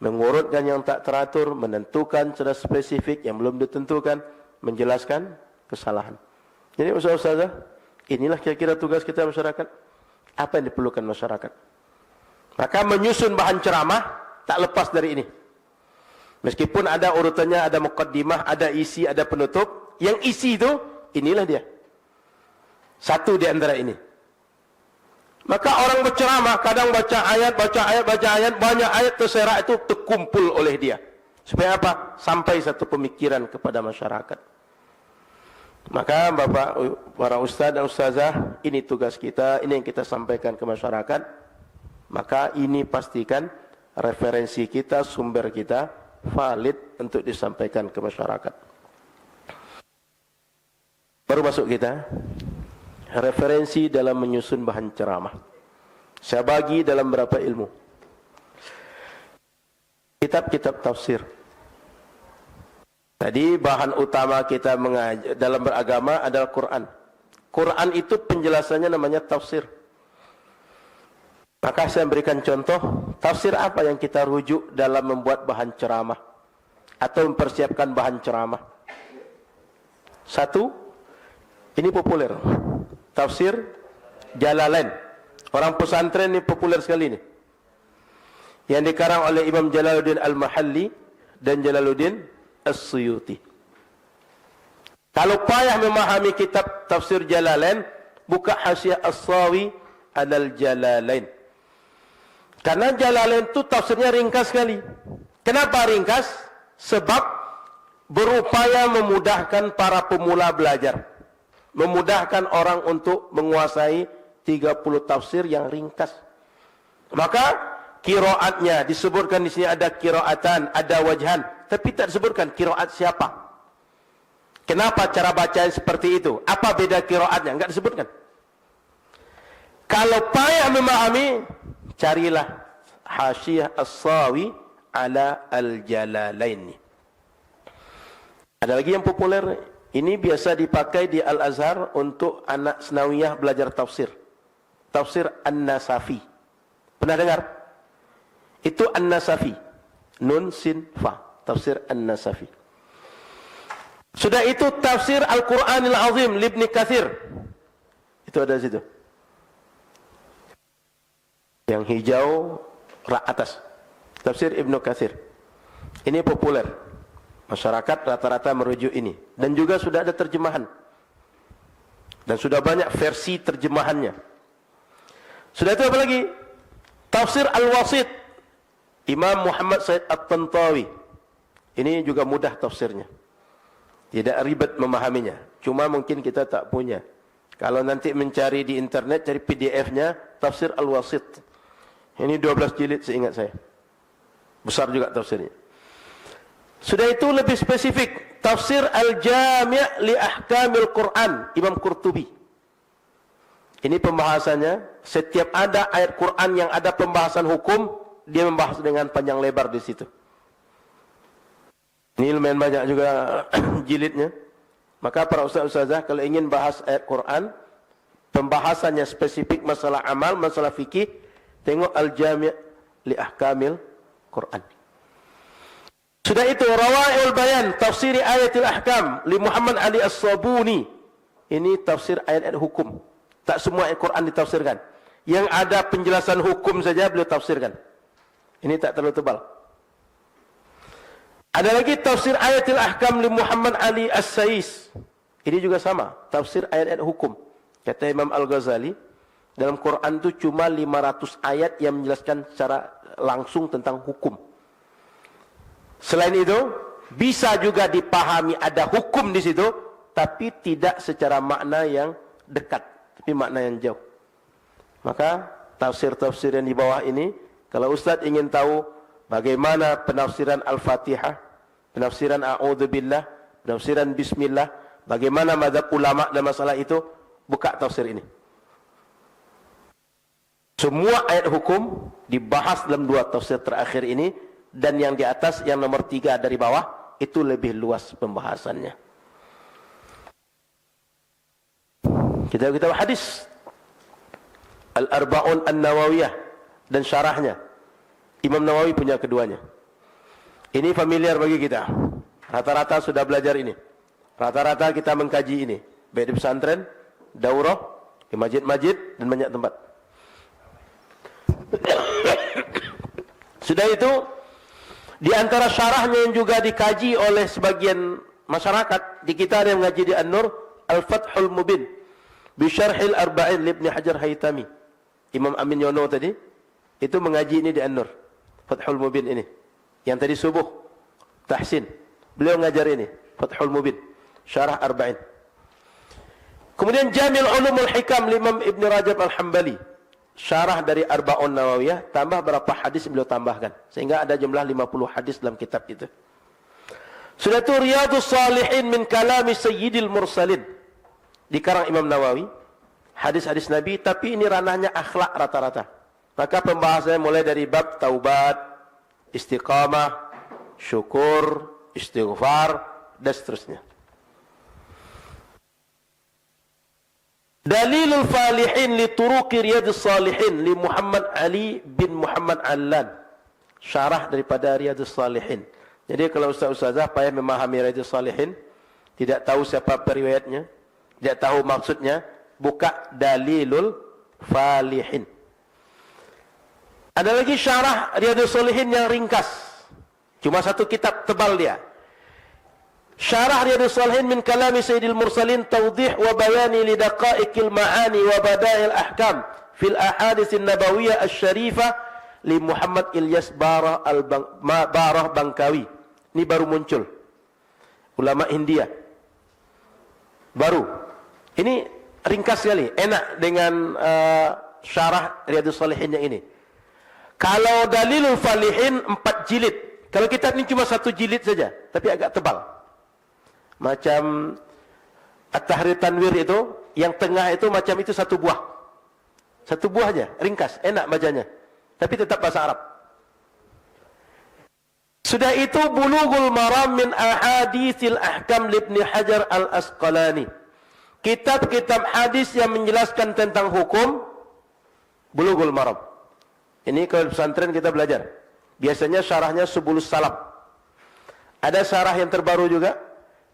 mengurutkan yang tak teratur, menentukan secara spesifik yang belum ditentukan, menjelaskan kesalahan. Jadi ustaz-ustazah, inilah kira-kira tugas kita masyarakat. Apa yang diperlukan masyarakat? Maka menyusun bahan ceramah tak lepas dari ini. Meskipun ada urutannya, ada muqaddimah, ada isi, ada penutup. Yang isi itu, inilah dia. Satu di antara ini. Maka orang berceramah, kadang baca ayat, banyak ayat terserak itu terkumpul oleh dia. Supaya apa? Sampai satu pemikiran kepada masyarakat. Maka Bapak, para ustaz dan ustazah, ini tugas kita, ini yang kita sampaikan ke masyarakat. Maka ini pastikan referensi kita, sumber kita valid untuk disampaikan ke masyarakat. Baru masuk kita referensi dalam menyusun bahan ceramah. Saya bagi dalam beberapa ilmu. Kitab-kitab tafsir. Tadi bahan utama kita dalam beragama adalah Quran. Quran itu penjelasannya namanya tafsir. Maka saya berikan contoh, tafsir apa yang kita rujuk dalam membuat bahan ceramah atau mempersiapkan bahan ceramah. Satu, ini populer, tafsir Jalalain. Orang pesantren ini populer sekali ini. Yang dikarang oleh Imam Jalaluddin Al-Mahalli dan Jalaluddin As-Suyuti. Kalau payah memahami kitab tafsir Jalalain, buka Hasyiah As-Sawi Alal Jalalain. Karena Jalalain itu tafsirnya ringkas sekali. Kenapa ringkas? Sebab berupaya memudahkan para pemula belajar. Memudahkan orang untuk menguasai 30 tafsir yang ringkas. Maka qiraatnya disebutkan di sini ada qiraatan, ada wajhan, tapi tak disebutkan qiraat siapa. Kenapa cara bacaan seperti itu? Apa beda qiraatnya? Enggak disebutkan. Kalau payah memahami, carilah Hasyiah As-Sawi ala Al-Jalalain. Ada lagi yang populer, ini biasa dipakai di Al-Azhar untuk anak senawiyah belajar tafsir. Tafsir An-Nasafi. Pernah dengar? Itu An-Nasafi. Nun sin fa. Tafsir An-Nasafi. Sudah itu tafsir Al-Quranil Azim Ibnu Katsir. Itu ada di situ. Yang hijau atas. Tafsir Ibnu Katsir. Ini populer. Masyarakat rata-rata merujuk ini. Dan juga sudah ada terjemahan. Dan sudah banyak versi terjemahannya. Sudah itu apa lagi? Tafsir Al-Wasit. Imam Muhammad Said At-Tantawi. Ini juga mudah tafsirnya. Tidak ribet memahaminya. Cuma mungkin kita tak punya. Kalau nanti mencari di internet, cari PDF-nya, Tafsir Al-Wasit. Ini 12 jilid seingat saya. Besar juga tafsirnya. Sudah itu lebih spesifik. Tafsir Al-Jami' li Ahkamil Quran, Imam Qurtubi. Ini pembahasannya. Setiap ada ayat Quran yang ada pembahasan hukum, dia membahas dengan panjang lebar di situ. Ini lumayan banyak juga jilidnya. Maka para ustaz-ustazah kalau ingin bahas ayat Quran, pembahasannya spesifik masalah amal, masalah fikih, tengok Al-Jami' li Ahkamil Quran. Sudah itu Rawai'ul Bayan, tafsir ayatil ahkam li Muhammad Ali As-Sabuni. Ini tafsir ayat-ayat hukum. Tak semua ayat Quran ditafsirkan. Yang ada penjelasan hukum saja beliau tafsirkan. Ini tak terlalu tebal. Ada lagi tafsir ayatil ahkam li Muhammad Ali As-Sais. Ini juga sama, tafsir ayat-ayat hukum. Kata Imam Al-Ghazali, dalam Quran itu cuma 500 ayat yang menjelaskan secara langsung tentang hukum. Selain itu, bisa juga dipahami ada hukum di situ, tapi tidak secara makna yang dekat, tapi makna yang jauh. Maka tafsir-tafsir yang di bawah ini, kalau Ustaz ingin tahu bagaimana penafsiran Al-Fatihah, penafsiran A'udzubillah, penafsiran Bismillah, bagaimana mazhab ulama dalam masalah itu, buka tafsir ini. Semua ayat hukum dibahas dalam 2 tafsir terakhir ini, dan yang di atas, yang nomor 3 dari bawah, itu lebih luas pembahasannya. Kitab-kitab hadis, Al-Arba'un An-Nawawiyah, dan syarahnya. Imam Nawawi punya keduanya. Ini familiar bagi kita. Rata-rata sudah belajar ini. Rata-rata kita mengkaji ini. Baik di pesantren, daurah, di masjid-masjid, dan banyak tempat. Sudah itu, di antara syarahnya yang juga dikaji oleh sebagian masyarakat, di kita ada yang mengaji di An-Nur, Al-Fathul Mubin, Bisyarhil Arba'in Ibnu Hajar Haytami. Imam Amin Yono tadi, itu mengaji ini di An-Nur. Fathul Mubin ini. Yang tadi subuh, Tahsin. Beliau ngajar ini, Fathul Mubin, Syarah Arba'in. Kemudian Jamil Ulumul Hikam Imam Ibn Rajab Al-Hambali. syarah dari Arba'un Nawawiyah, tambah berapa hadis beliau tambahkan. Sehingga ada jumlah 50 hadis dalam kitab itu. Sudah itu Riyadhus Shalihin min kalami Sayyidil Mursalin. Dikarang Imam Nawawi. Hadis-hadis Nabi, tapi ini ranahnya akhlak rata-rata. Maka pembahasannya mulai dari bab taubat, istiqamah, syukur, istighfar, dan seterusnya. Dalilul Falihin li turuqi Riyadhus Shalihin li Muhammad Ali bin Muhammad Allan. Syarah daripada Riyadhus Shalihin. Jadi kalau ustaz-ustazah payah memahami Riyadhus Shalihin, tidak tahu siapa periwayatnya, tidak tahu maksudnya, buka Dalilul Falihin. Ada lagi syarah Riyadhus Shalihin yang ringkas. Cuma satu kitab tebal dia. Syarah Riyadhus Shalihin min kalami Sayyidil Mursalin tawdih wa bayani li daqa'iqil ma'ani wa bada'il ahkam fil ahaditsin nabawiyah asy-syarifah li Muhammad Ilyas Barah Barah Bangkawi. Ini baru muncul. Ulama India. Baru. Ini ringkas sekali, enak dengan syarah Riyadhus Shalihin yang ini. Kalau Dalilul Falihin 4 jilid. Kalau kitab ini cuma 1 jilid saja, tapi agak tebal. Macam At-Tahrir Tanwir itu, yang tengah itu macam itu 1 buah. 1 buah aja, ringkas, enak bacanya. Tapi tetap bahasa Arab. Sudah itu Bulughul Maram min Ahaditsil Ahkam Ibnu Hajar Al-Asqalani. Kitab-kitab hadis yang menjelaskan tentang hukum, Bulughul Maram. Ini kalau pesantren kita belajar. Biasanya syarahnya Subulus Salam. Ada syarah yang terbaru juga,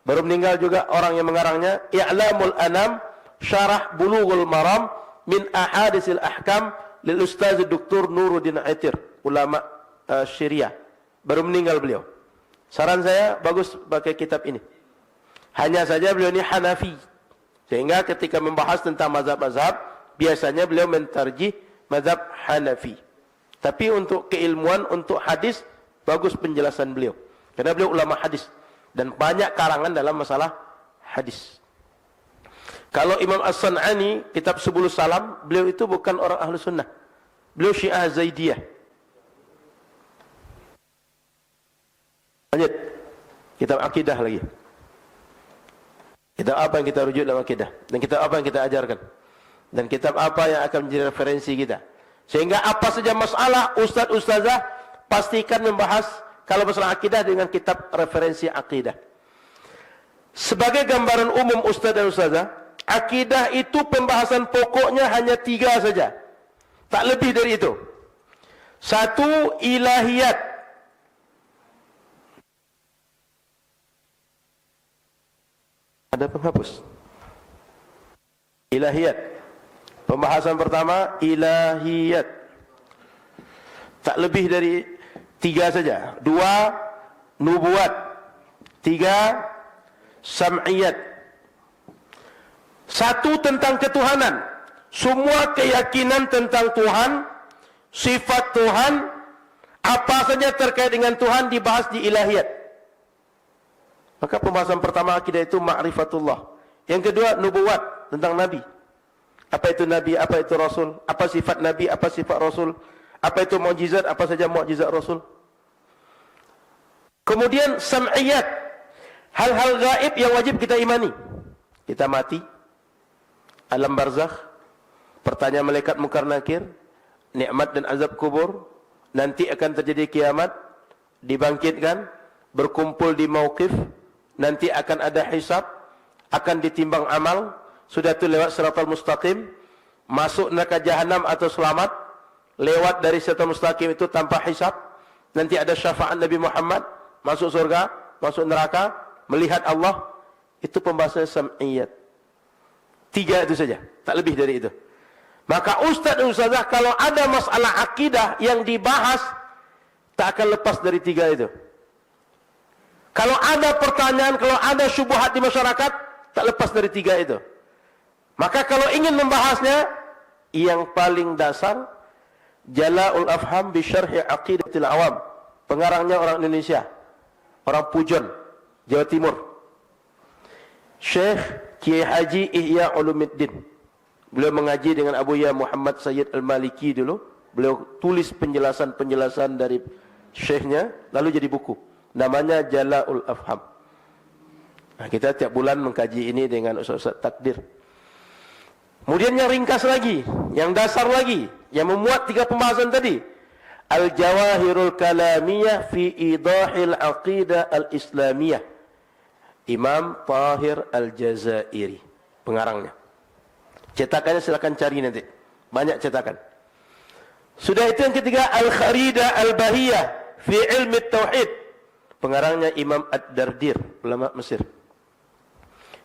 baru meninggal juga orang yang mengarangnya, I'lamul Anam, syarah Bulughul Maram min Ahadisil Ahkam lil Ustaz Dr. Nuruddin Aitir, ulama Syria. Baru meninggal beliau. Saran saya bagus pakai kitab ini. Hanya saja beliau ini Hanafi. Sehingga ketika membahas tentang mazhab-mazhab, biasanya beliau mentarjih mazhab Hanafi. Tapi untuk keilmuan, untuk hadis, bagus penjelasan beliau. Karena beliau ulama hadis. Dan banyak karangan dalam masalah hadis. Kalau Imam As-San'ani, kitab Subulus Salam, beliau itu bukan orang ahlu sunnah. Beliau Syiah Zaidiyah. Lanjut. Kitab akidah lagi. Kitab apa yang kita rujuk dalam akidah? Dan kitab apa yang kita ajarkan? Dan kitab apa yang akan menjadi referensi kita? Sehingga apa saja masalah, ustaz-ustazah pastikan membahas kalau masalah akidah dengan kitab referensi akidah. Sebagai gambaran umum ustaz dan ustazah, akidah itu pembahasan pokoknya hanya 3 saja. Tak lebih dari itu. 1, ilahiyat. Ada penghapus. Ilahiyat. Pembahasan pertama, ilahiyat. Tak lebih dari 3 saja. 2, nubuat. 3, sam'iyat. 1, tentang ketuhanan. Semua keyakinan tentang Tuhan, sifat Tuhan, apa saja terkait dengan Tuhan dibahas di ilahiyat. Maka pembahasan pertama akidah itu ma'rifatullah. Yang kedua, nubuat, tentang Nabi. Apa itu Nabi, apa itu Rasul, apa sifat Nabi, apa sifat Rasul, apa itu mukjizat, apa saja mukjizat Rasul. Kemudian sam'iyat, hal-hal gaib yang wajib kita imani. Kita mati, alam barzakh, pertanyaan malaikat munkar nakir, nikmat dan azab kubur, nanti akan terjadi kiamat, dibangkitkan, berkumpul di mauqif, nanti akan ada hisab, akan ditimbang amal, sudah itu lewat siratal mustaqim, masuk neraka jahanam atau selamat, lewat dari siratal mustaqim itu tanpa hisab, nanti ada syafaat Nabi Muhammad, masuk surga, masuk neraka, melihat Allah. Itu pembahasan sam'iyat. 3 itu saja, tak lebih dari itu. Maka ustaz dan ustazah kalau ada masalah akidah yang dibahas, tak akan lepas dari 3 itu. Kalau ada pertanyaan, kalau ada syubhat di masyarakat, tak lepas dari 3 itu. Maka kalau ingin membahasnya, yang paling dasar, Jala'ul Afham bi Syarhi Aqidatil Awam. Pengarangnya orang Indonesia, orang Pujon, Jawa Timur. Syekh Kiai Haji Ihya Ulumuddin. Beliau mengaji dengan Abu Ya Muhammad Sayyid Al-Maliki dulu. Beliau tulis penjelasan-penjelasan dari syekhnya, lalu jadi buku. Namanya Jala'ul Afham. Nah, kita tiap bulan mengkaji ini dengan ustaz-ustaz takdir. Kemudian yang ringkas lagi, yang dasar lagi, yang memuat 3 pembahasan tadi. Al-Jawahirul Kalamiyah fi Idahil Aqidah Al-Islamiyah. Imam Tahir Al-Jazairi, pengarangnya. Cetakannya silakan cari nanti. Banyak cetakan. Sudah itu yang ketiga, Al-Kharidah Al-Bahiyah fi Ilmi Tauhid. Pengarangnya Imam Ad-Dardir, ulama Mesir.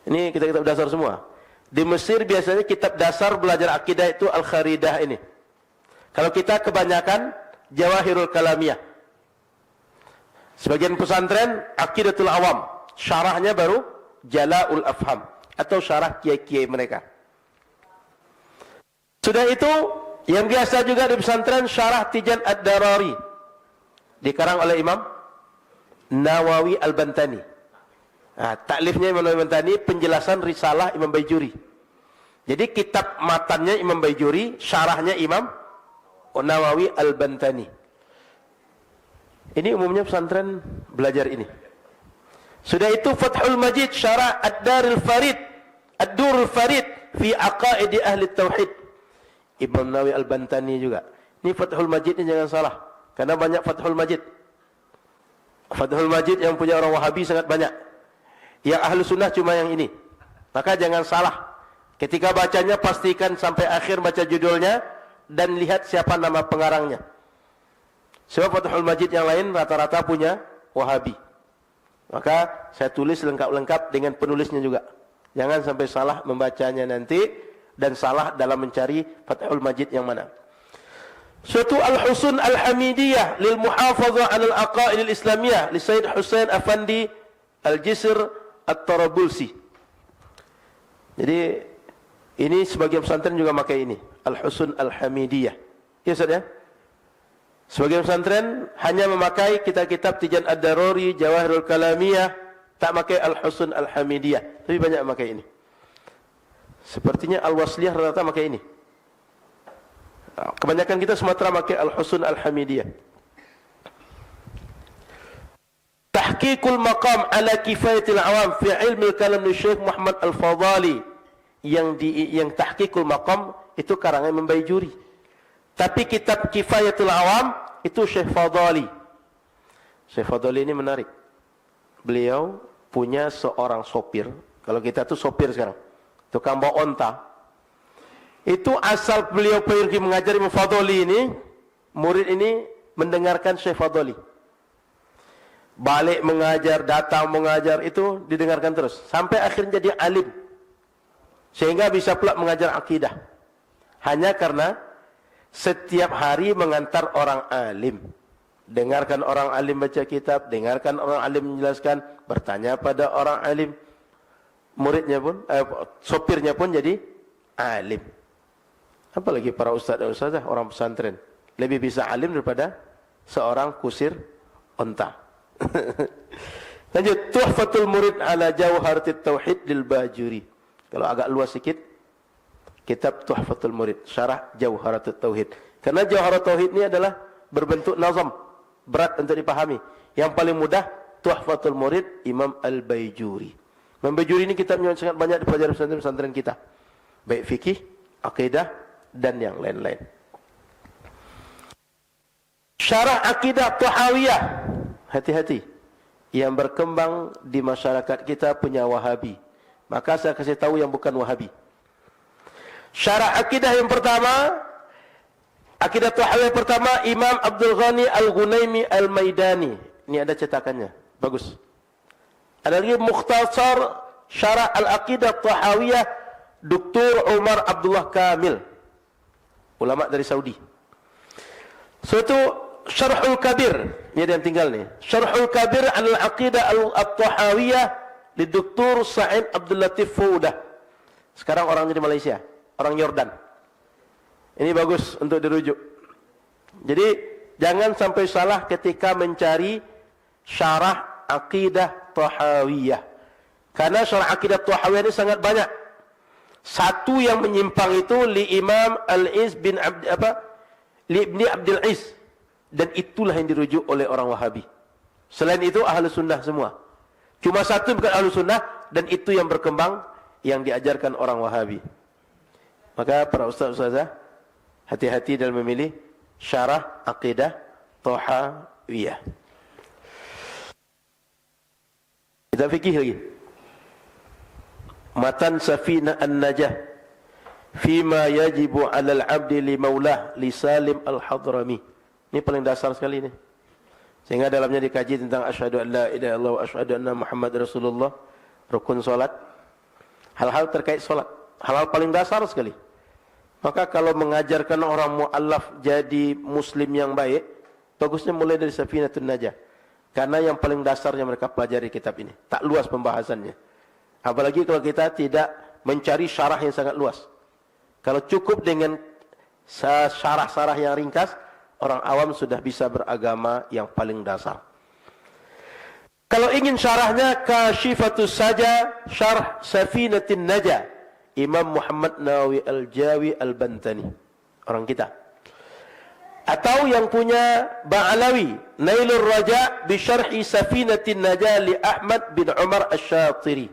Ini kitab-kitab dasar semua. Di Mesir biasanya kitab dasar belajar akidah itu Al-Kharidah ini. Kalau kita kebanyakan Jawahirul Kalamiyah. Sebagian pesantren Aqidatul Awam. Syarahnya baru Jala'ul Afham atau syarah kiai-kiai mereka. Sudah itu yang biasa juga di pesantren Syarah Tijan Ad-Darari, dikarang oleh Imam Nawawi Al-Bantani. Nah, taklifnya Imam Nawawi Al-Bantani, penjelasan risalah Imam Baijuri. Jadi kitab matannya Imam Baijuri, syarahnya Imam Nawawi Al-Bantani. Ini umumnya pesantren belajar ini. Sudah itu Fathul Majid Syarah Ad-Darul Farid, Ad-Durul Farid fi Aqaidi Ahli Tauhid. Imam Nawawi Al-Bantani juga. Ini Fathul Majid ini jangan salah, karena banyak Fathul Majid. Fathul Majid yang punya orang Wahabi sangat banyak. Yang Ahlu Sunnah cuma yang ini. Maka jangan salah. Ketika bacanya pastikan sampai akhir baca judulnya dan lihat siapa nama pengarangnya. Sebab Fathul Majid yang lain rata-rata punya Wahabi. Maka saya tulis lengkap-lengkap dengan penulisnya juga. Jangan sampai salah membacanya nanti dan salah dalam mencari Fathul Majid yang mana. Suatu Al-Husun Al-Hamidiyah lil Muhafazah 'ala al-Aqaid al-Islamiyah li Sayyid Husain Afandi Al-Jisr At-Tarabulsi. Jadi ini sebagian pesantren juga pakai ini, Al-Husun Al-Hamidiyah. Ya Ustaz ya? Sebagian pesantren hanya memakai kitab-kitab Tijan Ad-Darari, Jawahirul Kalamiyah, tak pakai Al-Husun Al-Hamidiyah. Tapi banyak memakai ini. Sepertinya Al-Wasliyah rata-rata pakai ini. Kebanyakan kita Sumatera pakai Al-Husun Al-Hamidiyah. Tahqiqul Maqam ala Kifayatil Awam fi Ilmi Al-Kalam li Syekh Muhammad Al-Fadhali. Yang Tahqiqul Maqam itu karangan Imam Baijuri. Tapi kitab Kifayatul Awam itu Syekh Fadhali. Syekh Fadhali ini menarik. Beliau punya seorang sopir. Kalau kita tuh sopir sekarang, tukang bawa onta. Itu asal beliau pergi mengajar Imam Fadhali ini, murid ini mendengarkan Syekh Fadhali. Balik mengajar, datang mengajar, itu didengarkan terus. Sampai akhirnya jadi alim. Sehingga bisa pula mengajar akidah. Hanya karena setiap hari mengantar orang alim. Dengarkan orang alim baca kitab, dengarkan orang alim menjelaskan, bertanya pada orang alim. Muridnya pun, sopirnya pun jadi alim. Apalagi para ustaz dan ustazah, orang pesantren. Lebih bisa alim daripada seorang kusir onta. Lanjut, Tuhfatul Murid ala Jawharatit Tauhid lil Bajuri. Kalau agak luas sedikit, kitab Tuhfatul Murid, syarah Jawharatul Tauhid. Karena Jawharatul Tauhid ini adalah berbentuk nazam, berat untuk dipahami. Yang paling mudah, Tuhfatul Murid Imam Al-Baijuri. Imam Baijuri ini kitabnya sangat banyak dipelajari pesantren-pesantren kita. Baik fikih, akidah, dan yang lain-lain. Syarah Akidah Tahawiyah. Hati-hati. Yang berkembang di masyarakat kita punya Wahabi. Maka saya kasih tahu yang bukan Wahabi. Syarah akidah yang pertama, Akidah Tahawiyah pertama, Imam Abdul Ghani Al-Ghunaimi Al-Maidani. Ini ada cetakannya, bagus. Ada lagi Mukhtasar Syarah Al-Aqidah Tahawiyah Dr. Umar Abdullah Kamil, ulama dari Saudi. Suatu Syarhul Kabir, ini ada yang tinggal nih. Syarhul Kabir Al-Aqidah Al-Tahawiyah di Dr. Sa'id Abdul Latif Faudah. Sekarang orang di Malaysia, orang Yordan. Ini bagus untuk dirujuk. Jadi jangan sampai salah ketika mencari syarah Aqidah Tahawiyah. Karena syarah Aqidah Tahawiyah ini sangat banyak. Satu yang menyimpang itu li Imam Al-Iz bin li Ibni Abdul Iz, dan itulah yang dirujuk oleh orang Wahabi. Selain itu ahlu sunnah semua. Cuma satu bukan ahlu sunnah, dan itu yang berkembang yang diajarkan orang Wahabi. Maka para ustaz-ustazah hati-hati dalam memilih syarah aqidah Thahawiyah. Kita fikir lagi. Matan Safina An-Najah fima yajibu 'alal 'abdi li maulah li Salim Al-Hadrami. Ini paling dasar sekali ini. Sehingga dalamnya dikaji tentang asyhadu an la ilaha illallah wa asyhadu anna Muhammad Rasulullah, rukun salat, hal-hal terkait salat, hal-hal paling dasar sekali. Maka kalau mengajarkan orang mu'allaf jadi muslim yang baik, bagusnya mulai dari Safinatun Najah. Karena yang paling dasarnya mereka pelajari kitab ini, tak luas pembahasannya. Apalagi kalau kita tidak mencari syarah yang sangat luas. Kalau cukup dengan syarah-syarah yang ringkas, orang awam sudah bisa beragama yang paling dasar. Kalau ingin syarahnya, Kashifatus Saja, Syarh Safinatin Najah, Imam Muhammad Nawawi Al-Jawi Al-Bantani, orang kita. Atau yang punya Ba'alawi, Nailur Raja bi Syarhi Safinatin Najah li Ahmad bin Umar Asy-Syatiri.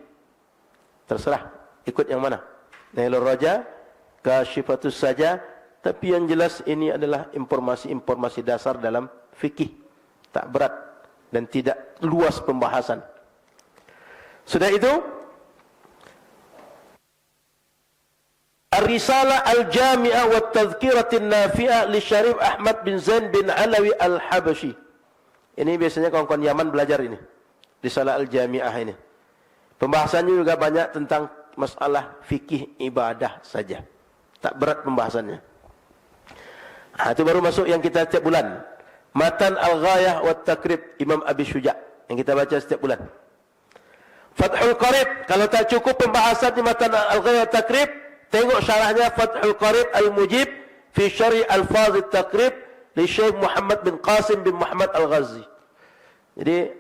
Terserah ikut yang mana, Nailur Raja, Kashifatus Saja. Tapi yang jelas ini adalah informasi-informasi dasar dalam fikih, tak berat dan tidak luas pembahasan. Sudah itu, Ar-Risalah Al-Jami'ah wa Tadhkiratin Nafi'ah li Syarif Ahmad bin Zain bin Alawi Al-Habashi. Ini biasanya kawan-kawan Yaman belajar ini, Risalah Al-Jami'ah ini. Pembahasannya juga banyak tentang masalah fikih ibadah saja, tak berat pembahasannya. Itu baru masuk yang kita setiap bulan, Matan Al-Ghayah wa Takrib Imam Abi Syuja', yang kita baca setiap bulan. Fathul Qarib, kalau tak cukup pembahasan di Matan Al-Ghayah wa Takrib, tengok syarahnya Fathul Qarib Al-Mujib fi Syarih Al-Faz At-Takrib li Syekh Muhammad bin Qasim bin Muhammad Al-Ghazi. Jadi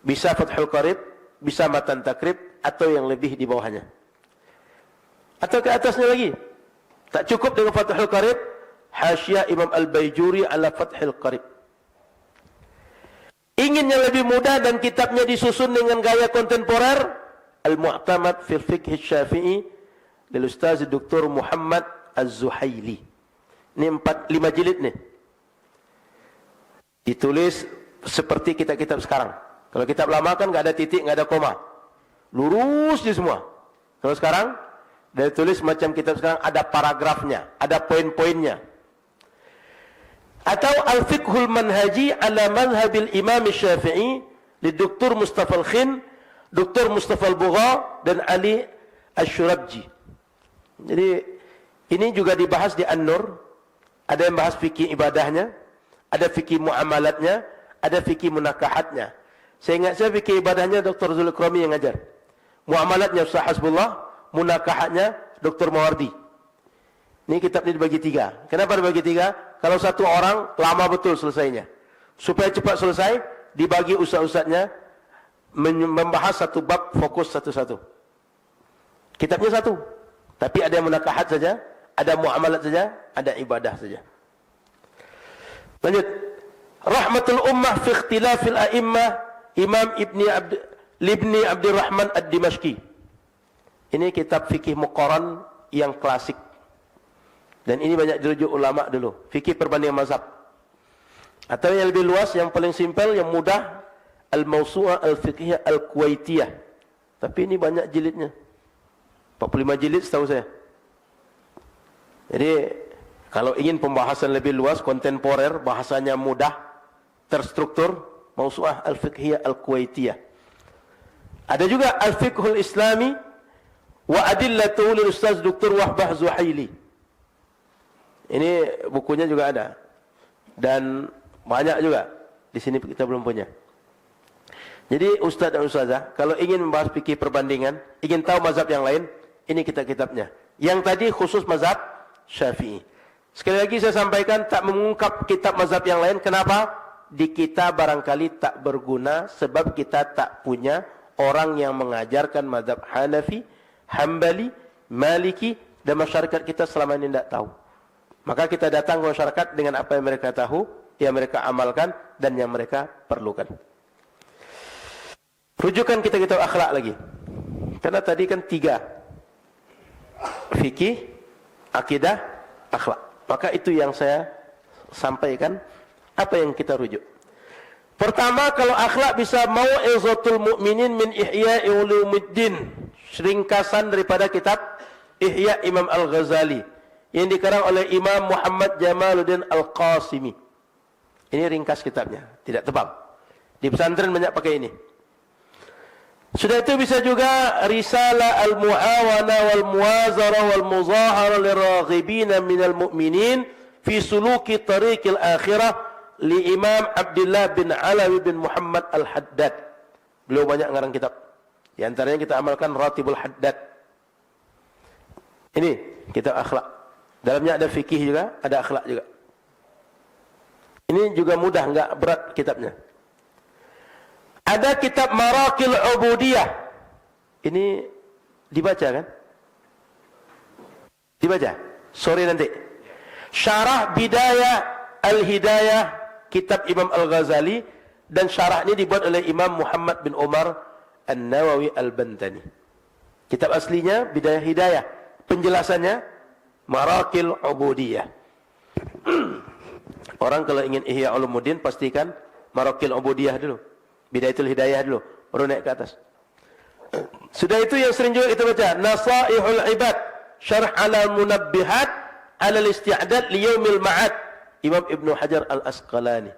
bisa Fathul Qarib, bisa Matan Takrib, atau yang lebih di bawahnya, atau ke atasnya lagi. Tak cukup dengan Fathul Qarib, Hasyiah Imam Al-Baijuri ala Fathul Qarib. Ingin yang lebih mudah dan kitabnya disusun dengan gaya kontemporer, Al-Mu'tamad fil Fiqh Syafi'i dari Ustaz Dr. Muhammad Az-Zuhaili. Ini 4-5 jilid nih. Ditulis seperti kitab-kitab sekarang. Kalau kitab lama kan enggak ada titik, enggak ada koma. Lurus di semua. Kalau sekarang dia tulis macam kitab sekarang, ada paragrafnya, ada poin-poinnya. Atau Al-Fiqhul Manhaji ala Madhabil Imam Syafi'i li Dr. Mustafa Al-Khin, Dr. Mustafa Al-Bugha dan Ali Asy-Syurabji. Jadi ini juga dibahas di An-Nur. Ada yang bahas fikih ibadahnya, ada fikih muamalatnya, ada fikih munakahatnya. Saya ingat saya fikih ibadahnya Dr. Zulkarnaini yang ngajar. Muamalatnya Ustaz Hasbullah, munakahatnya Dr. Mawardi. Ini kitab ini dibagi 3. Kenapa dibagi 3? Kalau satu orang lama betul selesainya. Supaya cepat selesai, dibagi ustaz-ustaznya membahas satu bab, fokus satu-satu. Kitabnya satu, tapi ada yang munakahat saja, ada muamalat saja, ada ibadah saja. Lanjut. Rahmatul Ummah fi Ikhtilafil A'immah, Imam Ibni Abdurrahman Ad-Dimashqi. Ini kitab fikih muqaran yang klasik. Dan ini banyak dirujuk ulama dulu, fikih perbandingan mazhab. Atau yang lebih luas, yang paling simpel, yang mudah, Al-Mawsu'ah Al-Fiqhiyah Al-Kuwaitiyah. Tapi ini banyak jilidnya, 45 jilid setahu saya. Jadi kalau ingin pembahasan lebih luas, kontemporer, bahasanya mudah, terstruktur, Mawsu'ah Al-Fiqhiyah Al-Kuwaitiyah. Ada juga Al-Fiqhul Islami wa Adillatuhu lil Ustaz Dr. Wahbah Zuhaili. Ini bukunya juga ada. Dan banyak juga. Di sini kita belum punya. Jadi ustaz dan ustazah, kalau ingin membahas fikih perbandingan, ingin tahu mazhab yang lain, ini kitab-kitabnya. Yang tadi khusus mazhab Syafi'i. Sekali lagi saya sampaikan, tak mengungkap kitab mazhab yang lain. Kenapa? Di kita barangkali tak berguna, sebab kita tak punya orang yang mengajarkan mazhab Hanafi, Hambali, Maliki, dan masyarakat kita selama ini tidak tahu. Maka kita datang ke masyarakat dengan apa yang mereka tahu, yang mereka amalkan, dan yang mereka perlukan. Rujukan kita kitab akhlak lagi. Karena tadi kan 3. Fikih, akidah, akhlak. Maka itu yang saya sampaikan, apa yang kita rujuk. Pertama, kalau akhlak bisa Mau'izatul Mu'minin min Ihya'i Ulumuddin. Ringkasan daripada kitab Ihya Imam Al-Ghazali yang dikarang oleh Imam Muhammad Jamaluddin Al-Qasimi. Ini ringkas kitabnya, tidak tebal. Di pesantren banyak pakai ini. Sudah itu bisa juga Risalah Al-Mu'awana wal Muwazara wal Muzahara liraghibina minal mu'minin fi suluki tariqil akhirah li Imam Abdullah bin Alawi bin Muhammad Al-Haddad. Beliau banyak ngarang kitab. Di antaranya kita amalkan Ratibul Haddad. Ini kitab akhlak. Dalamnya ada fikih juga, ada akhlak juga. Ini juga mudah, enggak berat kitabnya. Ada kitab Marakil Ubudiyah. Ini dibaca kan? Dibaca sore nanti. Syarah Bidayah Al-Hidayah kitab Imam Al-Ghazali, dan syarah ini dibuat oleh Imam Muhammad bin Umar An-Nawawi Al-Bantani. Kitab aslinya Bidayah Hidayah, penjelasannya Marakil Ubudiyah. Orang kalau ingin Ihya Ulumuddin pastikan Marakil Ubudiyah dulu, Bidayatul Hidayah dulu, baru naik ke atas. Sudah itu yang sering juga kita baca Nasaihul Ibad, Syarh ala Munabbihat ala Isti'dad li Yaumil Ma'ad, Imam Ibnu Hajar Al-Asqalani.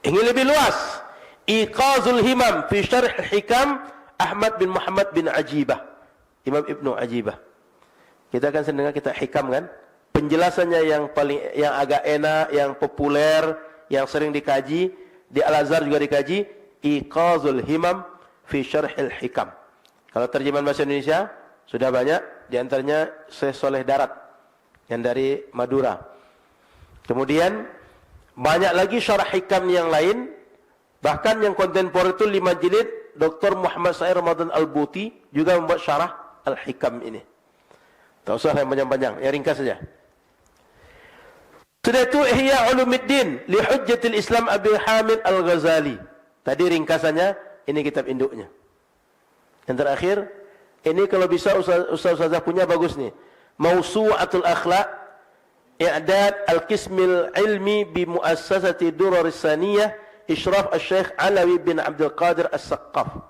Ingin lebih luas, Iqazul Himam fi Syarh Hikam Ahmad bin Muhammad bin Ajibah, Imam Ibnu Ajibah. Kita akan sering dengar kita hikam kan? Penjelasannya yang agak enak, yang populer, yang sering dikaji, di Al-Azhar juga dikaji, Iqazul Himam fi Syarhil Hikam. Kalau terjemahan bahasa Indonesia sudah banyak, di antaranya Syekh Soleh Darat yang dari Madura. Kemudian banyak lagi syarah hikam yang lain, bahkan yang kontemporer itu 5 jilid, Dr. Muhammad Said Ramadan Al-Buti juga membuat syarah Al-Hikam ini. Tak usah yang panjang-panjang, yang ringkas saja. Sudah itu Ihya Ulumuddin li Hujjatil Islam Abi Hamid Al-Ghazali. Tadi ringkasannya, ini kitab induknya. Yang terakhir, ini kalau bisa ustaz-ustazah punya bagus nih. Mausu'atul Akhlaq, I'dad Al-Qismil Ilmi bi Muassasati Durar Saniyah, Isyraf Al-Syekh Alawi bin Abdul Qadir As-Saqqaf.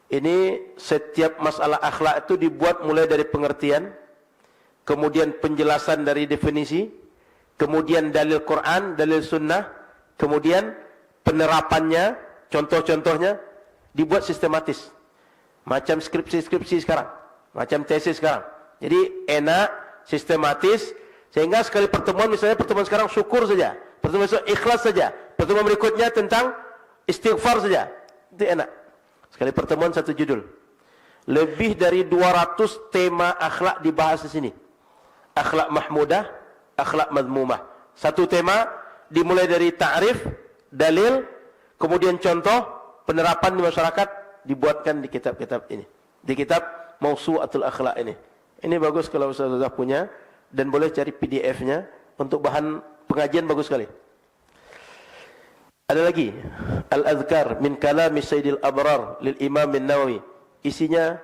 Ini setiap masalah akhlak itu dibuat mulai dari pengertian, kemudian penjelasan dari definisi, kemudian dalil Quran, dalil sunnah, kemudian penerapannya, contoh-contohnya, dibuat sistematis. Macam skripsi-skripsi sekarang, macam tesis sekarang. Jadi enak, sistematis, sehingga sekali pertemuan, misalnya pertemuan sekarang syukur saja, pertemuan besok ikhlas saja, pertemuan berikutnya tentang istighfar saja. Itu enak. Sekali pertemuan satu judul. Lebih dari 200 tema akhlak dibahas di sini. Akhlak mahmudah, akhlak madmumah. Satu tema dimulai dari ta'rif, dalil, kemudian contoh, penerapan di masyarakat, dibuatkan di kitab-kitab ini. Di kitab Mausu'atul Akhlaq ini. Ini bagus kalau ustaz-ustaz punya, dan boleh cari PDF-nya untuk bahan pengajian, bagus sekali. Ada lagi Al-Adhkar min kalami Sayyidil Abrar lil Imam An-Nawawi. Isinya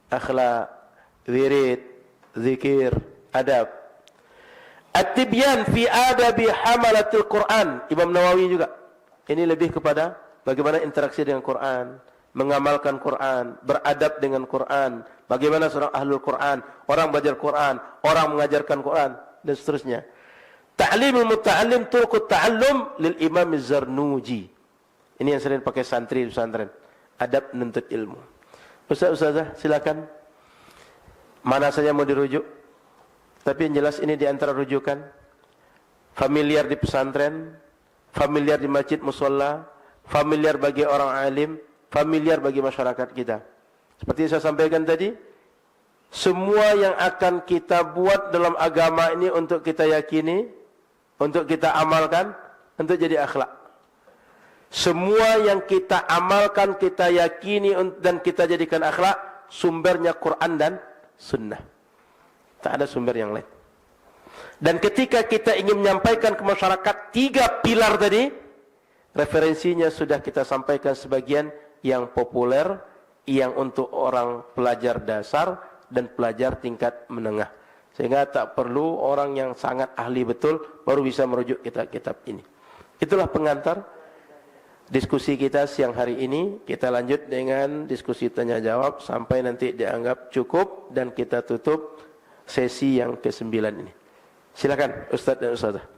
akhlak, wirid, zikir, adab. At-Tibyan fi adabi hamalatil Quran, Imam Nawawi juga. Ini lebih kepada bagaimana interaksi dengan Quran, mengamalkan Quran, beradab dengan Quran, bagaimana seorang ahlul Quran, orang belajar Quran, orang mengajarkan Quran, dan seterusnya. Ta'limul muta'allim turqut ta'allum lil Imam Az-Zarnuji. Ini yang sering pakai santri di pesantren. Adab menuntut ilmu. Ustaz-ustazah silakan. Mana saja mau dirujuk. Tapi yang jelas ini di antara rujukan. Familiar di pesantren, familiar di masjid musholla, familiar bagi orang alim, familiar bagi masyarakat kita. Seperti yang saya sampaikan tadi, semua yang akan kita buat dalam agama ini untuk kita yakini, untuk kita amalkan, untuk jadi akhlak. Semua yang kita amalkan, kita yakini dan kita jadikan akhlak, sumbernya Quran dan sunnah. Tak ada sumber yang lain. Dan ketika kita ingin menyampaikan ke masyarakat 3 pilar tadi, referensinya sudah kita sampaikan sebagian yang populer, yang untuk orang pelajar dasar dan pelajar tingkat menengah. Sehingga tak perlu orang yang sangat ahli betul baru bisa merujuk kitab-kitab ini. Itulah pengantar diskusi kita siang hari ini. Kita lanjut dengan diskusi tanya jawab sampai nanti dianggap cukup dan kita tutup sesi yang ke-9 ini. Silakan Ustaz dan Ustazah.